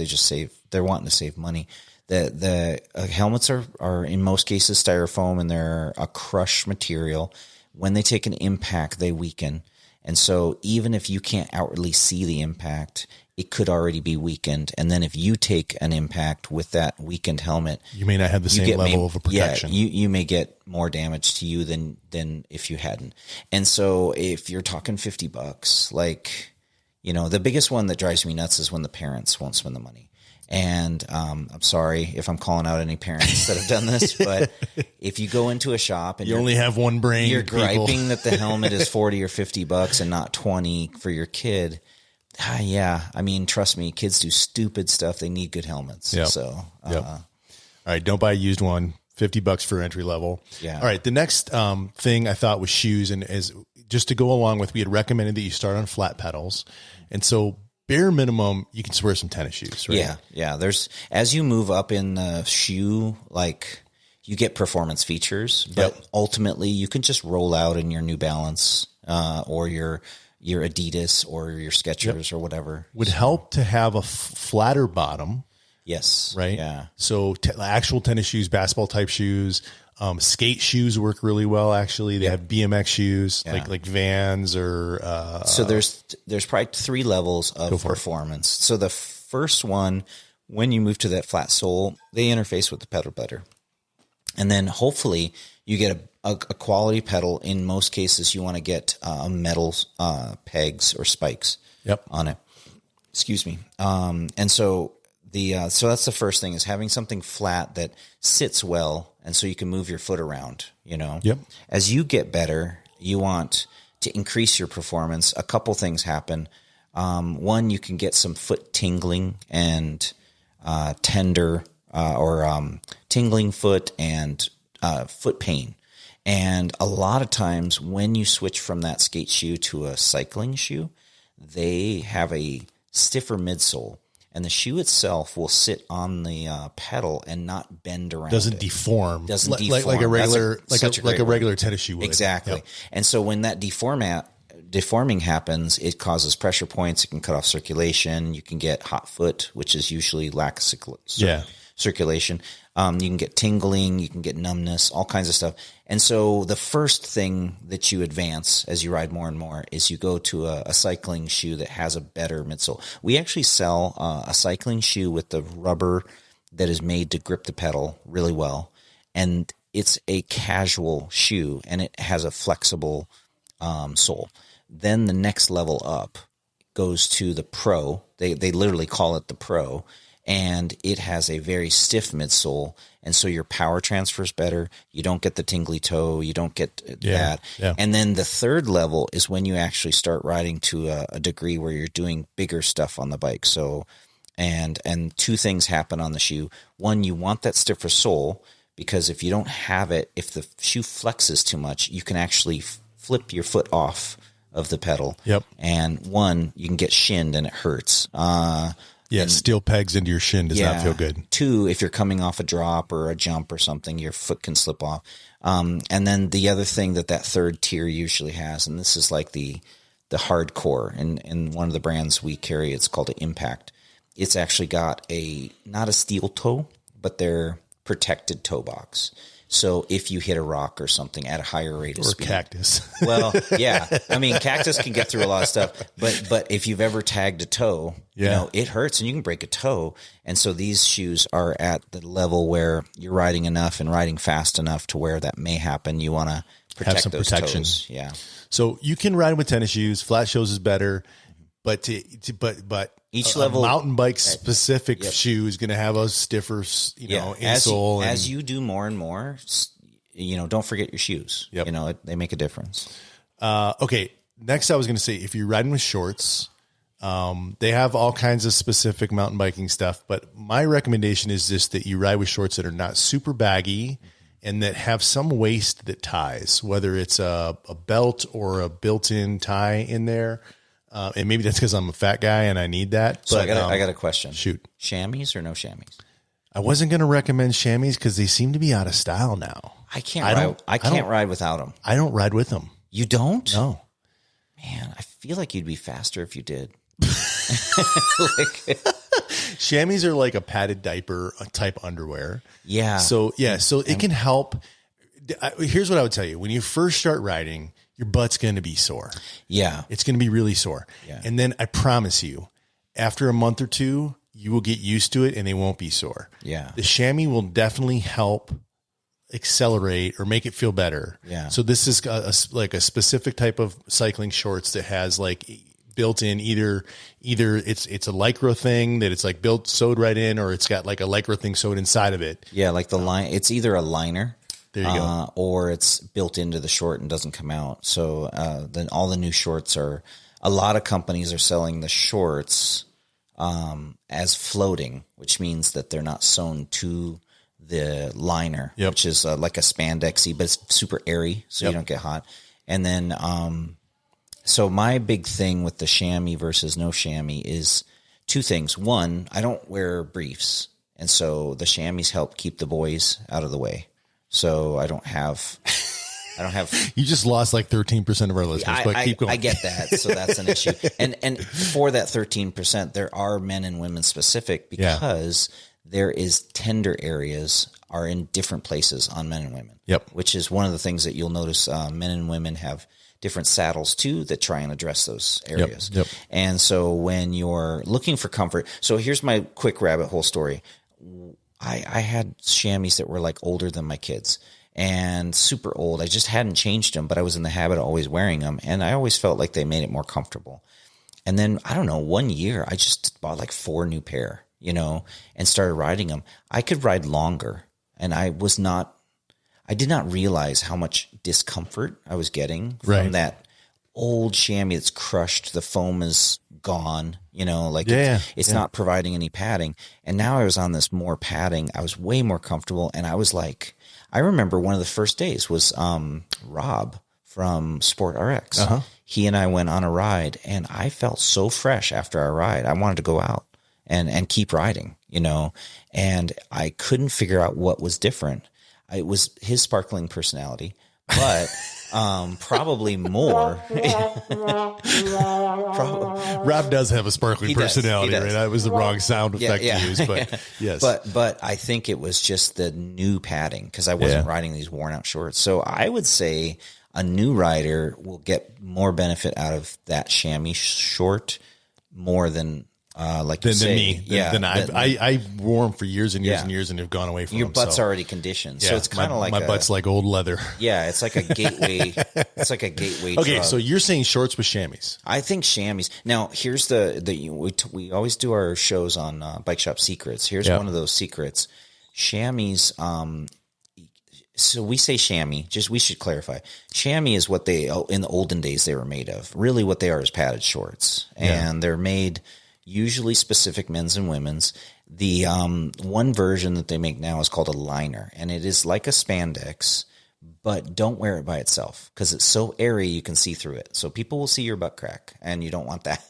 they're wanting to save money. The helmets are in most cases styrofoam, and they're a crush material. When they take an impact, they weaken. And so even if you can't outwardly see the impact, it could already be weakened. And then if you take an impact with that weakened helmet, you may not have the same level of protection. Yeah, you may get more damage to you than if you hadn't. And so if you're talking $50, like, the biggest one that drives me nuts is when the parents won't spend the money. And I'm sorry if I'm calling out any parents that have done this, but if you go into a shop and you only have one brain, you're griping that the helmet is $40 or $50 and not $20 for your kid. Yeah, I mean, trust me, kids do stupid stuff. They need good helmets. Yep. So, all right, don't buy a used one. $50 for entry level. Yeah. All right. The next thing I thought was shoes, and as just to go along with, we had recommended that you start on flat pedals, and so bare minimum, you can wear some tennis shoes, right? Yeah. Yeah. As you move up in the shoe, like, you get performance features, but ultimately you can just roll out in your New Balance, or your Adidas or your Skechers or whatever. Would help to have a flatter bottom. Yes. Right. Yeah. So actual tennis shoes, basketball type shoes, skate shoes work really well. Actually, they have BMX shoes like Vans or. So there's probably 3 levels of performance. So the first one, when you move to that flat sole, they interface with the pedal better, and then hopefully you get a quality pedal. In most cases, you want to get metal pegs or spikes on it. Excuse me. And so. So that's the first thing, is having something flat that sits well, and so you can move your foot around, Yep. As you get better, you want to increase your performance. A couple things happen. One, you can get some foot tingling and tender or tingling foot and foot pain. And a lot of times when you switch from that skate shoe to a cycling shoe, they have a stiffer midsole. And the shoe itself will sit on the pedal and not bend around. Doesn't deform. Doesn't deform. Like a regular, like a regular tennis shoe would. Exactly. Yep. And so when that deforming happens, it causes pressure points. It can cut off circulation. You can get hot foot, which is usually lack of circulation. You can get tingling. You can get numbness. All kinds of stuff. And so the first thing that you advance as you ride more and more is you go to a cycling shoe that has a better midsole. We actually sell a cycling shoe with the rubber that is made to grip the pedal really well. And it's a casual shoe, and it has a flexible sole. Then the next level up goes to the Pro. They literally call it the Pro. And it has a very stiff midsole, and so your power transfer is better. You don't get the tingly toe. You don't get that. Yeah. And then the third level is when you actually start riding to a degree where you're doing bigger stuff on the bike. So, and 2 things happen on the shoe. One, you want that stiffer sole, because if you don't have it, if the shoe flexes too much, you can actually flip your foot off of the pedal. Yep. And 1, you can get shinned and it hurts. Steel pegs into your shin does not feel good. 2, if you're coming off a drop or a jump or something, your foot can slip off. And then the other thing that third tier usually has, and this is like the hardcore, and one of the brands we carry, it's called an Impact. It's actually got not a steel toe, but they're protected toe box. So if you hit a rock or something at a higher rate of speed. Or cactus. Well, yeah. I mean, cactus can get through a lot of stuff. But if you've ever tagged a toe, it hurts and you can break a toe. And so these shoes are at the level where you're riding enough and riding fast enough to where that may happen. You want to protect those protection. Toes. Yeah. So you can ride with tennis shoes. Flat shoes is better. But each level, mountain bike specific shoe is going to have a stiffer, insole. As you do more and more, don't forget your shoes. Yep. They make a difference. Okay. Next, I was going to say, if you're riding with shorts, they have all kinds of specific mountain biking stuff. But my recommendation is just that you ride with shorts that are not super baggy and that have some waist that ties, whether it's a belt or a built-in tie in there. And maybe that's because I'm a fat guy and I need that. So I got a question. Shoot. Chamois or no chamois? I wasn't going to recommend chamois because they seem to be out of style now. I can't ride without them. I don't ride with them. You don't? No. Man, feel like you'd be faster if you did. Chamois are like a padded diaper type underwear. Yeah. So it can help. Here's what I would tell you. When you first start riding, your butt's going to be sore. Yeah. It's going to be really sore. Yeah. And then I promise you, after a month or two, you will get used to it and they won't be sore. Yeah. The chamois will definitely help accelerate or make it feel better. Yeah. So this is like a specific type of cycling shorts that has like built in either it's a Lycra thing that it's like sewed right in, or it's got like a Lycra thing sewed inside of it. Yeah. Like the line, it's either a liner. There you go. Or it's built into the short and doesn't come out. So then all the new shorts a lot of companies are selling the shorts as floating, which means that they're not sewn to the liner, which is like a spandexy, but it's super airy, so you don't get hot. And then, so my big thing with the chamois versus no chamois is two things. One, I don't wear briefs, and so the chamois help keep the boys out of the way. So I don't have. You just lost like 13% of our listeners, but keep going. I get that. So that's an issue. And for that 13%, there are men and women specific because there is tender areas are in different places on men and women. Yep. Which is one of the things that you'll notice men and women have different saddles too that try and address those areas. Yep. And so when you're looking for comfort, so here's my quick rabbit hole story. I had chamois that were like older than my kids and super old. I just hadn't changed them, but I was in the habit of always wearing them. And I always felt like they made it more comfortable. And then, I don't know, one year I just bought like 4 new pair, and started riding them. I could ride longer, and I did not realize how much discomfort I was getting from that old chamois that's crushed. The foam is gone, it's not providing any padding. And now I was on this more padding. I was way more comfortable. And I was like, I remember one of the first days was Rob from Sport RX. He and I went on a ride, and I felt so fresh after our ride. I wanted to go out and keep riding, and I couldn't figure out what was different. It was his sparkling personality, but probably more. Rob does have a sparkling personality, right? That was the wrong sound effect to use, but yes. But I think it was just the new padding because I wasn't riding these worn out shorts. So I would say a new rider will get more benefit out of that chamois short more than than me. I wore them for years and years and years and have gone away from your them. butt's already conditioned. So it's kind of like my butt's like old leather. Yeah. It's like a gateway. It's like a gateway. Okay. drug. So you're saying shorts with chamois. I think chamois. Now here's we always do our shows on Bike Shop Secrets. Here's one of those secrets. Chamois, so we say chamois, we should clarify. Chamois is what in the olden days they were made of. Really what they are is padded shorts. And they're made usually specific men's and women's. The one version that they make now is called a liner, and it is like a spandex, but don't wear it by itself because it's so airy you can see through it. So people will see your butt crack, and you don't want that.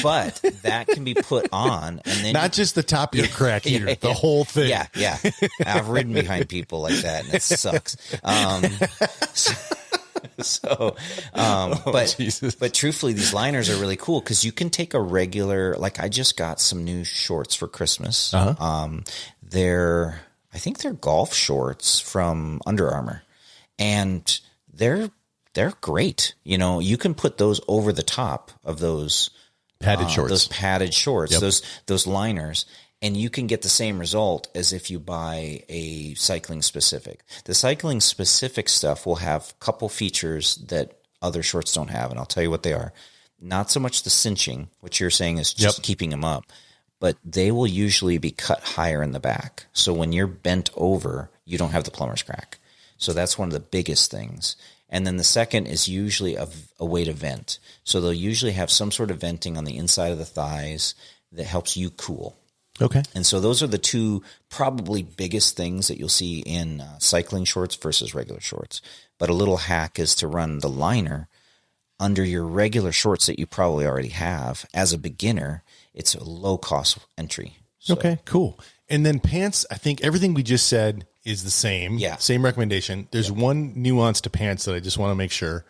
But that can be put on, and then not just the top of your crack either, the whole thing. Yeah. I've ridden behind people like that, and it sucks. But truthfully, these liners are really cool because you can take a regular, like I just got some new shorts for Christmas. I think they're golf shorts from Under Armour, and they're great. You can put those over the top of those padded shorts, those liners. And you can get the same result as if you buy a cycling specific. The cycling specific stuff will have a couple features that other shorts don't have, and I'll tell you what they are. Not so much the cinching, which you're saying is just keeping them up, but they will usually be cut higher in the back. So when you're bent over, you don't have the plumber's crack. So that's one of the biggest things. And then the second is usually a way to vent. So they'll usually have some sort of venting on the inside of the thighs that helps you cool. Okay. And so those are the two probably biggest things that you'll see in cycling shorts versus regular shorts. But a little hack is to run the liner under your regular shorts that you probably already have. As a beginner, it's a low-cost entry. So. Okay, cool. And then pants, I think everything we just said is the same. Yeah. Same recommendation. There's one nuance to pants that I just want to make sure.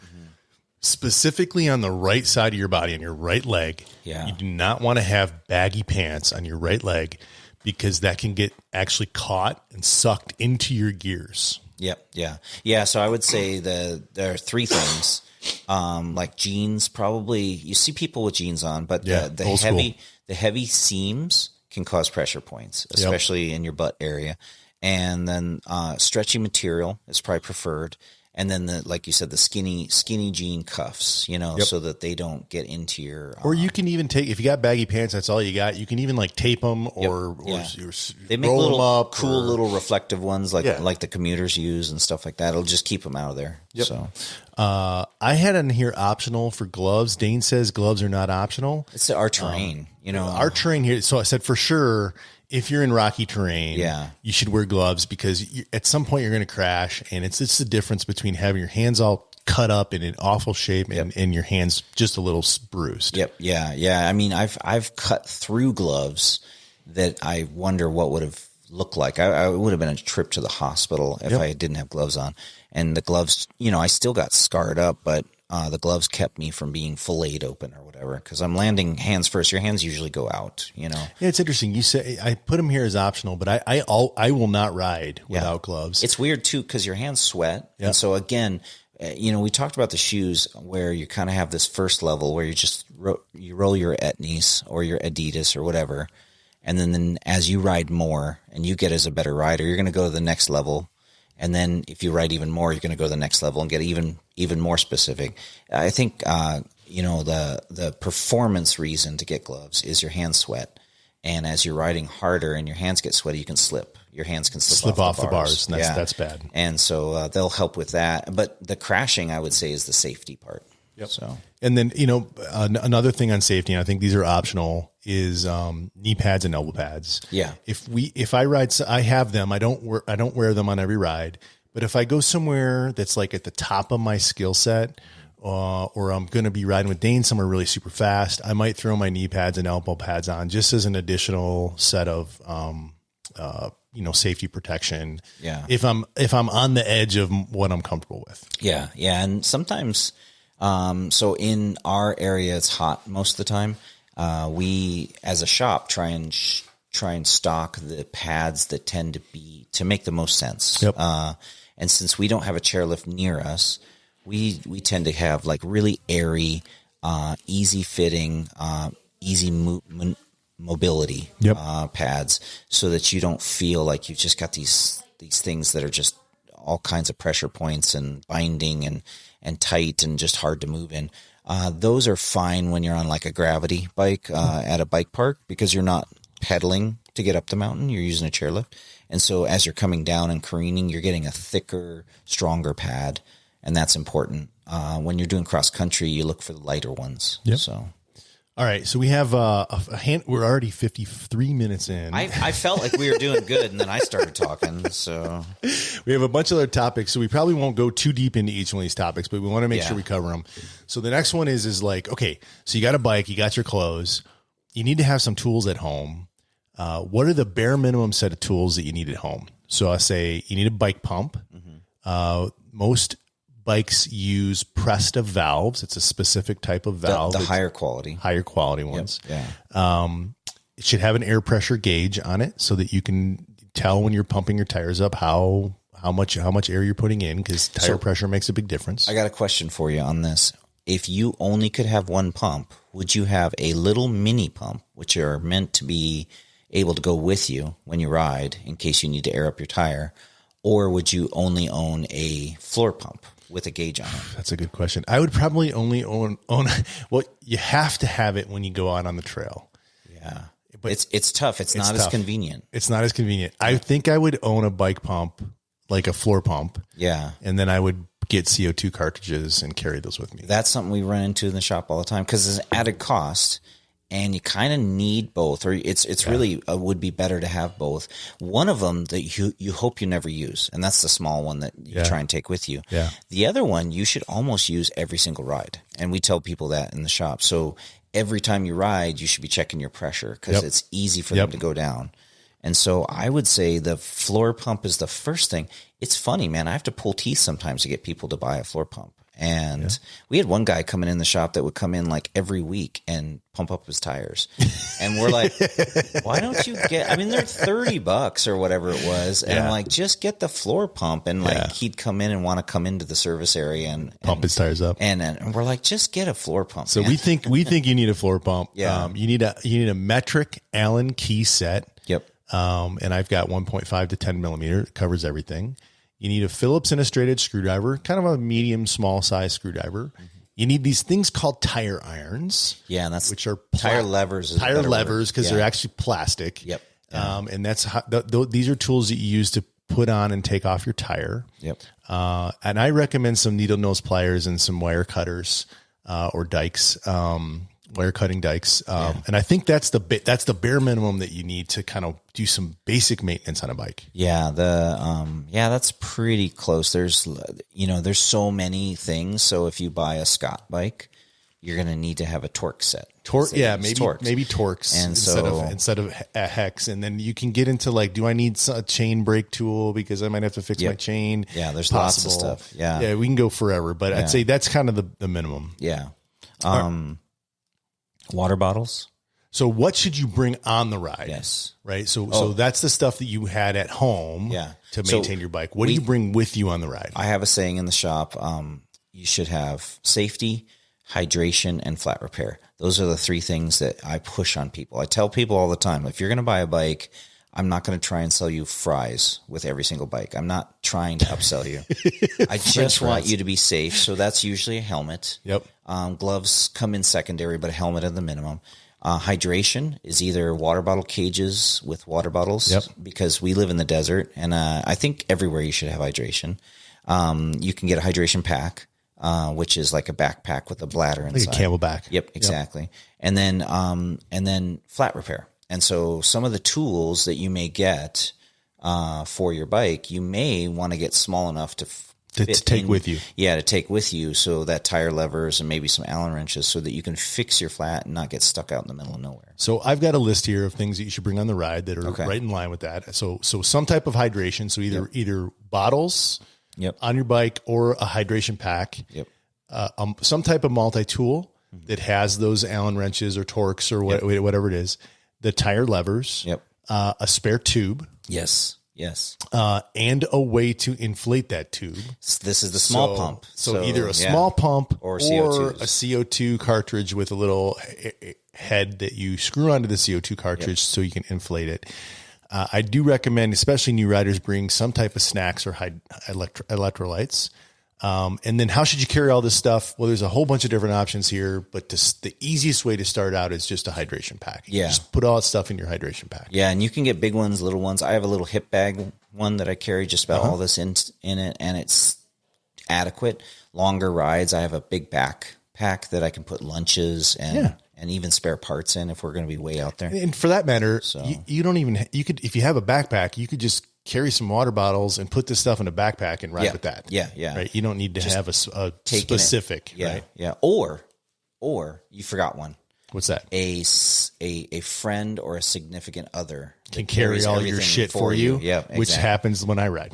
specifically on the right side of your body, on your right leg. Yeah. You do not want to have baggy pants on your right leg because that can get actually caught and sucked into your gears. Yep. Yeah. Yeah. So I would say there are three things, like jeans, probably you see people with jeans on, but the heavy seams can cause pressure points, especially in your butt area. And then, stretchy material is probably preferred. And then like you said, the skinny jean cuffs, so that they don't get into your. Or you can even take, if you got baggy pants, that's all you got. You can even like tape them or they make roll little them up, cool little reflective ones like the commuters use and stuff like that. It'll just keep them out of there. Yep. So, I had in here optional for gloves. Dane says gloves are not optional. It's our terrain, Our terrain here. So I said for sure, if you're in rocky terrain, you should wear gloves because at some point you're going to crash, and it's the difference between having your hands all cut up in an awful shape and your hands just a little bruised. Yep. Yeah. Yeah. I mean, I've cut through gloves that I wonder what would have looked like. I would have been a trip to the hospital if I didn't have gloves on. And the gloves, I still got scarred up, but the gloves kept me from being filleted open or whatever, because I'm landing hands first. Your hands usually go out, Yeah, it's interesting. You say I put them here as optional, but I will not ride without gloves. It's weird too because your hands sweat, and so again, we talked about the shoes where you kind of have this first level where you just you roll your Etnies or your Adidas or whatever, and then as you ride more and you get as a better rider, you're going to go to the next level. And then if you ride even more, you're going to go to the next level and get even more specific. I think, the performance reason to get gloves is your hands sweat. And as you're riding harder and your hands get sweaty, you can slip. Your hands can slip off the bars. And that's bad. And so they'll help with that. But the crashing, I would say, is the safety part. Yep. So, and then, another thing on safety, and I think these are optional, is knee pads and elbow pads. Yeah. If I ride, I have them. I don't wear them on every ride. But if I go somewhere that's like at the top of my skill set, or I'm going to be riding with Dane somewhere really super fast, I might throw my knee pads and elbow pads on just as an additional set of safety protection. Yeah. If I'm on the edge of what I'm comfortable with. Yeah. Yeah. And sometimes. So in our area, it's hot most of the time. We, as a shop, try and stock the pads that tend to make the most sense. Yep. And since we don't have a chairlift near us, we tend to have like really airy, easy fitting, easy mobility, pads, so that you don't feel like you've just got these things that are just all kinds of pressure points and binding and tight and just hard to move in. Those are fine when you're on like a gravity bike at a bike park, because you're not pedaling to get up the mountain. You're using a chairlift. And so as you're coming down and careening, you're getting a thicker, stronger pad. And that's important. When you're doing cross country, you look for the lighter ones. Yep. So. All right, so we have we're already 53 minutes in. I felt like we were doing good, and then I started talking. So we have a bunch of other topics, so we probably won't go too deep into each one of these topics, but we want to make sure we cover them. So the next one is like, okay, so you got a bike, you got your clothes, you need to have some tools at home. What are the bare minimum set of tools that you need at home? So I say you need a bike pump. Mm-hmm. Most bikes use Presta valves. It's a specific type of valve. The higher quality ones. Yep. Yeah. It should have an air pressure gauge on it so that you can tell when you're pumping your tires up how much air you're putting in, because tire pressure makes a big difference. I got a question for you on this. If you only could have one pump, would you have a little mini pump, which are meant to be able to go with you when you ride in case you need to air up your tire, or would you only own a floor pump with a gauge on it? That's a good question. I would probably only own well, you have to have it when you go out on the trail. Yeah. But it's tough. It's not as convenient. It's not as convenient. I think I would own a bike pump, like a floor pump. Yeah. And then I would get CO2 cartridges and carry those with me. That's something we run into in the shop all the time, because it's an added cost. And you kind of need both, or it's really would be better to have both. One of them that you hope you never use, and that's the small one that you try and take with you. Yeah. The other one you should almost use every single ride, and we tell people that in the shop. So every time you ride, you should be checking your pressure, because it's easy for them to go down. And so I would say the floor pump is the first thing. It's funny, man. I have to pull teeth sometimes to get people to buy a floor pump. And we had one guy coming in the shop that would come in like every week and pump up his tires. And we're like, why don't you get, I mean, they're $30 or whatever it was. And I'm like, just get the floor pump. And like, he'd come in and want to come into the service area and pump his tires up. And we're like, just get a floor pump. So we think you need a floor pump. Yeah. You need a metric Allen key set. Yep. And I've got 1.5 to 10 millimeter. It covers everything. You need a Phillips and a straight edge screwdriver, kind of a medium, small size screwdriver. Mm-hmm. You need these things called tire irons. Yeah, and that's which are tire levers. Tire levers because they're actually plastic. Yep. And that's how, these are tools that you use to put on and take off your tire. Yep. And I recommend some needle nose pliers and some wire cutters or dikes. Wire cutting dikes. And I think that's the bare minimum that you need to kind of do some basic maintenance on a bike. Yeah. That's pretty close. There's so many things. So if you buy a Scott bike, you're going to need to have a torque set. Maybe Torx and instead of a hex. And then you can get into like, do I need a chain brake tool because I might have to fix my chain? Yeah. There's lots of stuff. Yeah. Yeah. We can go forever, but I'd say that's kind of the minimum. Yeah. Water bottles. So what should you bring on the ride? Yes. Right. So that's the stuff that you had at home to maintain your bike. What do you bring with you on the ride? I have a saying in the shop. You should have safety, hydration, and flat repair. Those are the three things that I push on people. I tell people all the time, if you're going to buy a bike, I'm not going to try and sell you fries with every single bike. I'm not trying to upsell you. I just want you to be safe. So that's usually a helmet. Yep. Gloves come in secondary, but a helmet at the minimum. Hydration is either water bottle cages with water bottles because we live in the desert. And I think everywhere you should have hydration. You can get a hydration pack, which is like a backpack with a bladder inside. Like a camelback. Yep, exactly. And then flat repair. And so some of the tools that you may get for your bike, you may want to get small enough to take with you. Yeah, to take with you. So that tire levers and maybe some Allen wrenches so that you can fix your flat and not get stuck out in the middle of nowhere. So I've got a list here of things that you should bring on the ride that are right in line with that. So some type of hydration. So either bottles on your bike or a hydration pack. Yep. Some type of multi-tool that has those Allen wrenches or Torx or whatever it is. The tire levers. Yep. A spare tube. Yes. And a way to inflate that tube. This is the small pump. So either a small pump or a CO2 cartridge with a little head that you screw onto the CO2 cartridge so you can inflate it. I do recommend, especially new riders, bring some type of snacks or electrolytes. And then how should you carry all this stuff? Well, there's a whole bunch of different options here, but the easiest way to start out is just a hydration pack. Yeah. Just put all that stuff in your hydration pack. Yeah. And you can get big ones, little ones. I have a little hip bag one that I carry just about all this in it, and it's adequate. Longer rides, I have a big backpack that I can put lunches and even spare parts in if we're going to be way out there. And for that matter, you don't even, you could, if you have a backpack, you could just carry some water bottles and put this stuff in a backpack and ride with that. Yeah. Right. You don't need to just have a specific. Yeah. Right? Yeah. Or you forgot one. What's that? A friend or a significant other can carry all your shit for you. Yeah. Exactly. Which happens when I ride.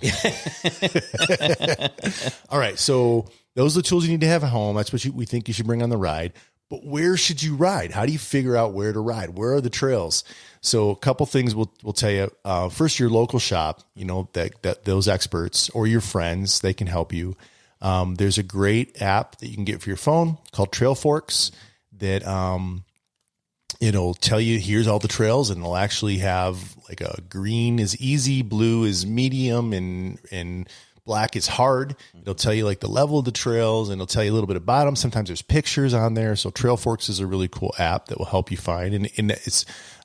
All right. So those are the tools you need to have at home. That's what we think you should bring on the ride. But where should you ride? How do you figure out where to ride? Where are the trails? So a couple things we'll tell you. First, your local shop, that those experts or your friends, they can help you. There's a great app that you can get for your phone called Trail Forks that it'll tell you here's all the trails, and it'll actually have like a green is easy, blue is medium, and black is hard. It'll tell you like the level of the trails, and it'll tell you a little bit about them. Sometimes there's pictures on there. So Trail Forks is a really cool app that will help you find. And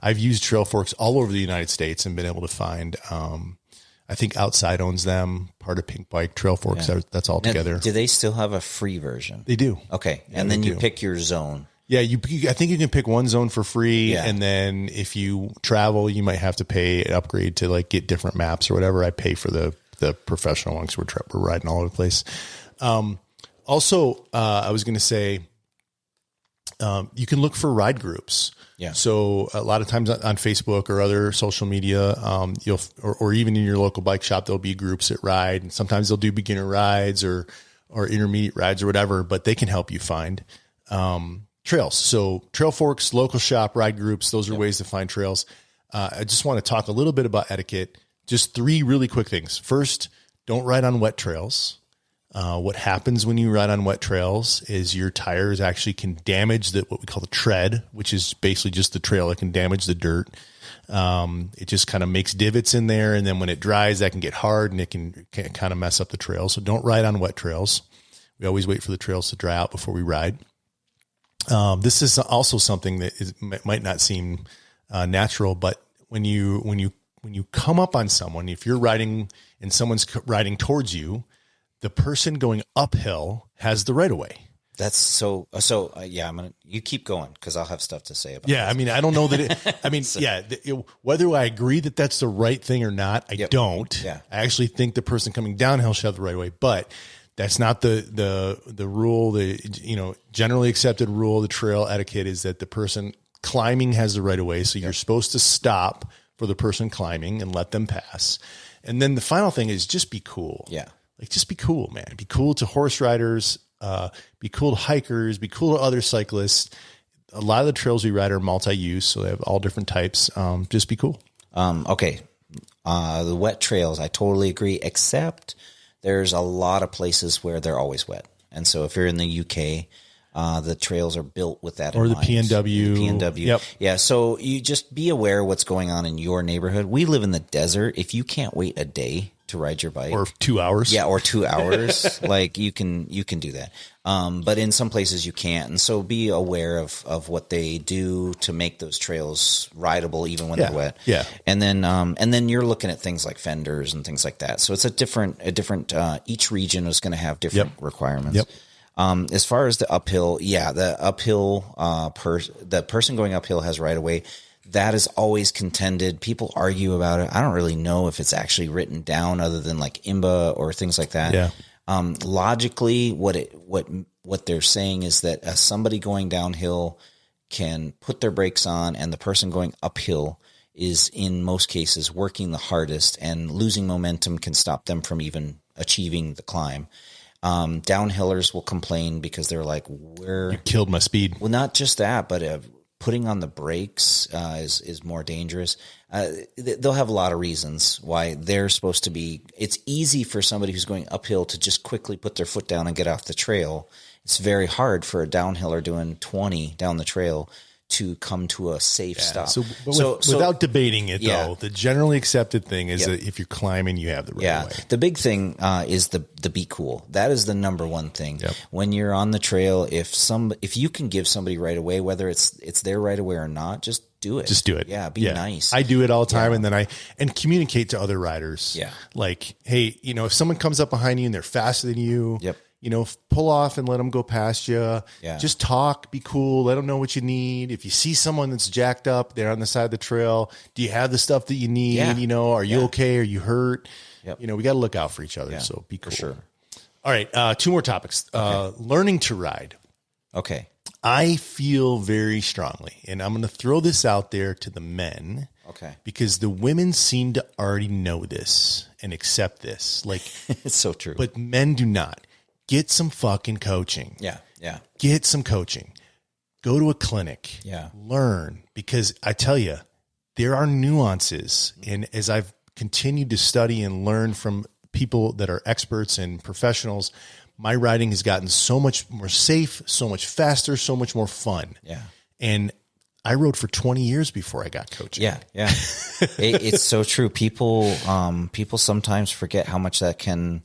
I've used Trail Forks all over the United States and been able to find, I think Outside owns them, part of Pink Bike. Trail Forks, that's all together. Do they still have a free version? They do. Okay. And then you pick your zone. Yeah, I think you can pick one zone for free, and then if you travel, you might have to pay an upgrade to like get different maps or whatever. I pay for the professional ones. We're riding all over the place. Also, I was going to say, you can look for ride groups. Yeah. So a lot of times on Facebook or other social media, or even in your local bike shop, there'll be groups that ride, and sometimes they'll do beginner rides or or intermediate rides or whatever, but they can help you find trails. So trail forks, local shop, ride groups, those are ways to find trails. I just want to talk a little bit about etiquette. Just 3 really quick things. First, don't ride on wet trails. What happens when you ride on wet trails is your tires actually can damage what we call the tread, which is basically just the trail. It can damage the dirt. It just kind of makes divots in there. And then when it dries, that can get hard and it can kind of mess up the trail. So don't ride on wet trails. We always wait for the trails to dry out before we ride. This is also something that might not seem natural, but when you come up on someone, if you're riding and someone's riding towards you, the person going uphill has the right of way. That's yeah, you keep going because I'll have stuff to say about Yeah. this. I mean, I don't know that whether I agree that that's the right thing or not, I don't. Yeah. I actually think the person coming downhill should have the right of way, but that's not the rule. The generally accepted rule of the trail etiquette is that the person climbing has the right of way. So you're supposed to stop for the person climbing and let them pass. And then the final thing is just be cool. Yeah. Like just be cool, man. Be cool to horse riders, be cool to hikers, be cool to other cyclists. A lot of the trails we ride are multi-use, so they have all different types. Just be cool. Okay. The wet trails, I totally agree, except there's a lot of places where they're always wet. And so if you're in the UK, the trails are built with that in mind. Or the PNW. PNW. Yeah. So you just be aware of what's going on in your neighborhood. We live in the desert. If you can't wait a day to ride your bike, Or 2 hours. yeah, or 2 hours, like you can do that. But in some places you can't. And so be aware of what they do to make those trails rideable, even when they're wet. Yeah. And then you're looking at things like fenders and things like that. So it's a different, each region is going to have different requirements. Yep. As far as the uphill, the person going uphill has right of way. That is always contended. People argue about it. I don't really know if it's actually written down other than like IMBA or things like that. Yeah. Logically, what they're saying is that somebody going downhill can put their brakes on, and the person going uphill is in most cases working the hardest, and losing momentum can stop them from even achieving the climb. Downhillers will complain because they're like, You killed my speed. well, not just that, but putting on the brakes is more dangerous. They'll have a lot of reasons why they're supposed to be. It's easy for somebody who's going uphill to just quickly put their foot down and get off the trail. It's very hard for a downhiller doing 20 down the trail to come to a safe stop. So without debating it, Yeah. though, the generally accepted thing is that if you're climbing, you have the right way. The big thing is the be cool. That is the number one thing. Yep. When you're on the trail, if you can give somebody right away, whether it's their right away or not, just do it. Just do it. Yeah, be nice. I do it all the time, and then communicate to other riders. Yeah. Like, hey, if someone comes up behind you and they're faster than you, Yep. Pull off and let them go past you. Yeah. Just talk, be cool, let them know what you need. If you see someone that's jacked up, they're on the side of the trail, do you have the stuff that you need? Yeah. Are you okay? Are you hurt? Yep. We got to look out for each other. So be cool. For sure. All right. 2 more topics. Learning to ride. Okay. I feel very strongly, and I'm going to throw this out there to the men. Okay. Because the women seem to already know this and accept this. Like, It's so true. but men do not. Get some fucking coaching. Yeah. Yeah. Get some coaching. Go to a clinic. Yeah. Learn. Because I tell you, there are nuances. And as I've continued to study and learn from people that are experts and professionals, my riding has gotten so much more safe, so much faster, so much more fun. Yeah. And I rode for 20 years before I got coaching. Yeah. Yeah. It's so true. People sometimes forget how much that can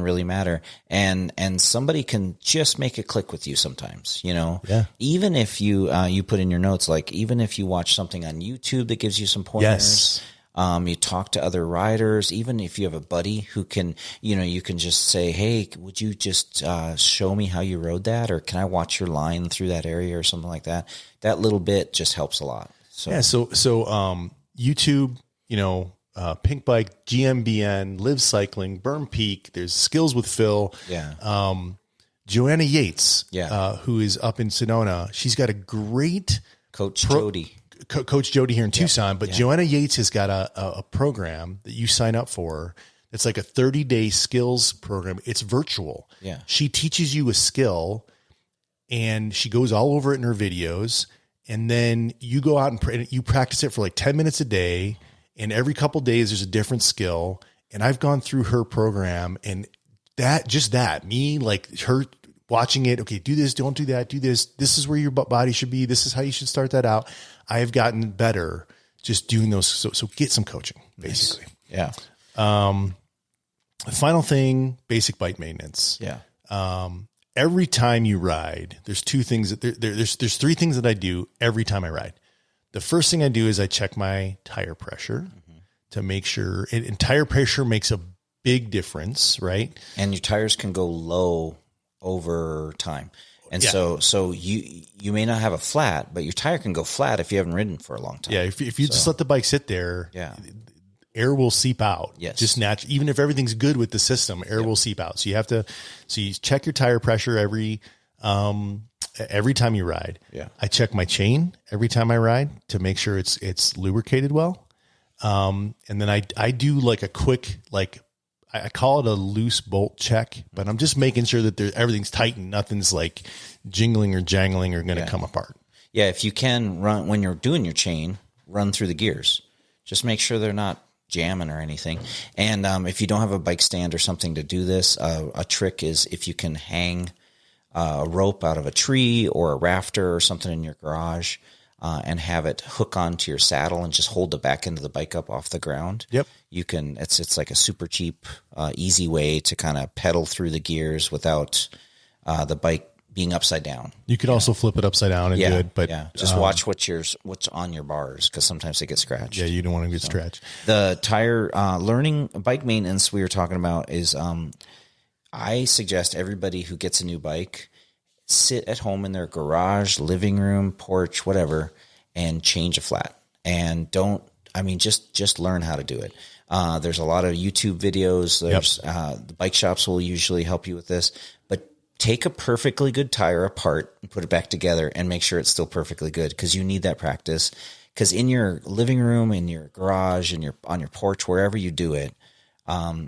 really matter. And somebody can just make it click with you sometimes, Yeah. Even if you put in your notes, like even if you watch something on YouTube that gives you some pointers, you talk to other riders, even if you have a buddy who can, you can just say, hey, would you just show me how you rode that? Or can I watch your line through that area or something like that? That little bit just helps a lot. So, yeah. So YouTube, Pink Bike, GMBN, Live Cycling, Burn Peak. There's Skills with Phil. Yeah. Joanna Yates, Yeah. who is up in Sedona. She's got a great Coach Jody. Coach Jody here in Tucson, but Joanna Yates has got a program that you sign up for It's like a 30-day skills program. It's virtual. Yeah. She teaches you a skill and she goes all over it in her videos. And then you go out and you practice it for like 10 minutes a day. And every couple of days there's a different skill. And I've gone through her program and me, like her watching it. Okay, do this, don't do that, do this. This is where your body should be. This is how you should start that out. I have gotten better just doing those. So get some coaching, basically. Yeah. The final thing, basic bike maintenance. Yeah. Every time you ride, there's two things there's three things that I do every time I ride. The first thing I do is I check my tire pressure to make sure and tire pressure makes a big difference, right? And your tires can go low over time. And so you may not have a flat, but your tire can go flat if you haven't ridden for a long time. Yeah. If you just let the bike sit there, air will seep out. Yes. Just naturally, even if everything's good with the system, air will seep out. So you check your tire pressure every time you ride. Yeah. I check my chain every time I ride to make sure it's lubricated well. And then I do like a quick, I call it a loose bolt check, but I'm just making sure that everything's tight and nothing's like jingling or jangling or going to come apart. Yeah. If you can run, when you're doing your chain, run through the gears, just make sure they're not jamming or anything. And if you don't have a bike stand or something to do this, a trick is if you can hang a rope out of a tree or a rafter or something in your garage and have it hook onto your saddle and just hold the back end of the bike up off the ground. Yep. You can, it's like a super cheap, easy way to kind of pedal through the gears without the bike being upside down. You could also flip it upside down and do it, but just watch what's on your bars because sometimes they get scratched. Yeah, you don't want to get scratched. The tire learning bike maintenance we were talking about is I suggest everybody who gets a new bike sit at home in their garage, living room, porch, whatever, and change a flat. And just learn how to do it. There's a lot of YouTube videos. There's the bike shops will usually help you with this, but take a perfectly good tire apart and put it back together and make sure it's still perfectly good because you need that practice. Because in your living room, in your garage, on your porch, wherever you do it,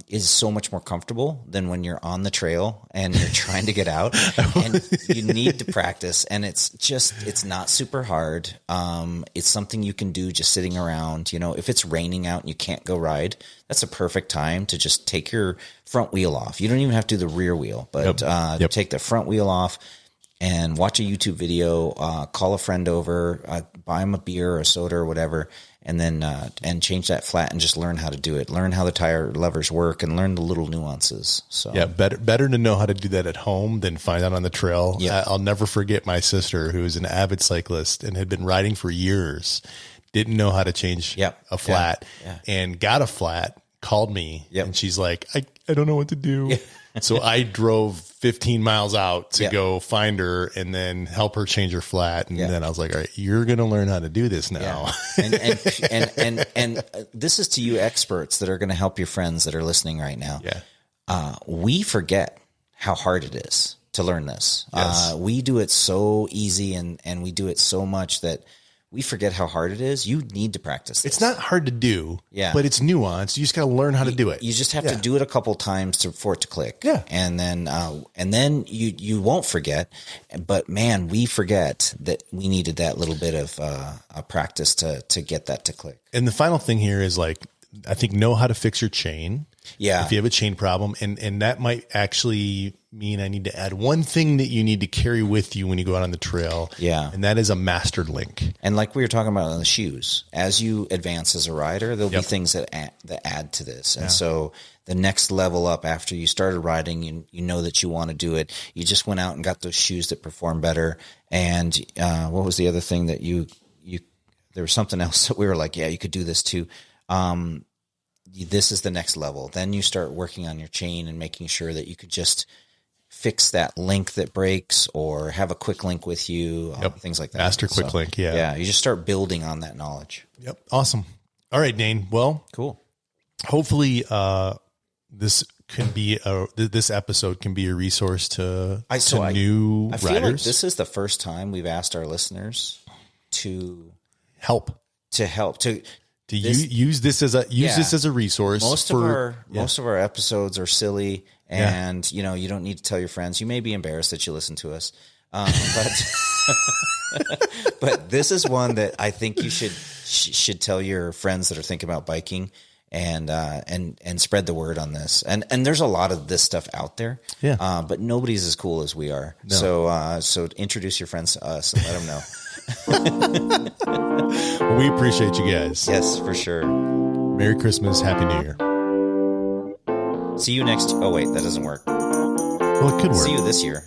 is so much more comfortable than when you're on the trail and you're trying to get out and you need to practice. And it's not super hard. It's something you can do just sitting around. If it's raining out and you can't go ride, that's a perfect time to just take your front wheel off. You don't even have to do the rear wheel, but take the front wheel off and watch a YouTube video, call a friend over, buy them a beer or a soda or whatever, and then and change that flat and just learn how to do it. Learn how the tire levers work and learn the little nuances. So yeah, better to know how to do that at home than find out on the trail. Yep. I'll never forget my sister, who is an avid cyclist and had been riding for years, didn't know how to change a flat and got a flat, called me, and she's like, I don't know what to do. Yeah. So I drove 15 miles out to go find her and then help her change her flat. And then I was like, all right, you're going to learn how to do this now. Yeah. And this is to you experts that are going to help your friends that are listening right now. Yeah. We forget how hard it is to learn this. Yes. We do it so easy and we do it so much that we forget how hard it is. You need to practice this. It's not hard to do, but it's nuanced. You just got to learn how to do it. You just have to do it a couple times for it to click. Yeah. And then you won't forget. But man, we forget that we needed that little bit of a practice to get that to click. And the final thing here is I think know how to fix your chain. Yeah. If you have a chain problem, and that might actually mean I need to add one thing that you need to carry with you when you go out on the trail. Yeah. And that is a master link. And like we were talking about on the shoes, as you advance as a rider, there'll be things that add to this. And so the next level up after you started riding, you know that you want to do it. You just went out and got those shoes that perform better. And what was the other thing that you there was something else that we were like, yeah, you could do this too. This is the next level. Then you start working on your chain and making sure that you could just fix that link that breaks or have a quick link with you, things like that. Master quick link. Yeah. Yeah. You just start building on that knowledge. Yep. Awesome. All right, Dane. Well, cool. Hopefully, this episode can be a resource to new riders. I feel like this is the first time we've asked our listeners to help. to use this as a resource. Most of our episodes are silly, and you don't need to tell your friends. You may be embarrassed that you listen to us, but this is one that I think you should tell your friends that are thinking about biking, and spread the word on this. And there's a lot of this stuff out there, but nobody's as cool as we are. No. So introduce your friends to us and let them know. We appreciate you guys. Yes, for sure. Merry Christmas. Happy New Year. See you next. Oh, wait, that doesn't work. Well, it could work. See you this year.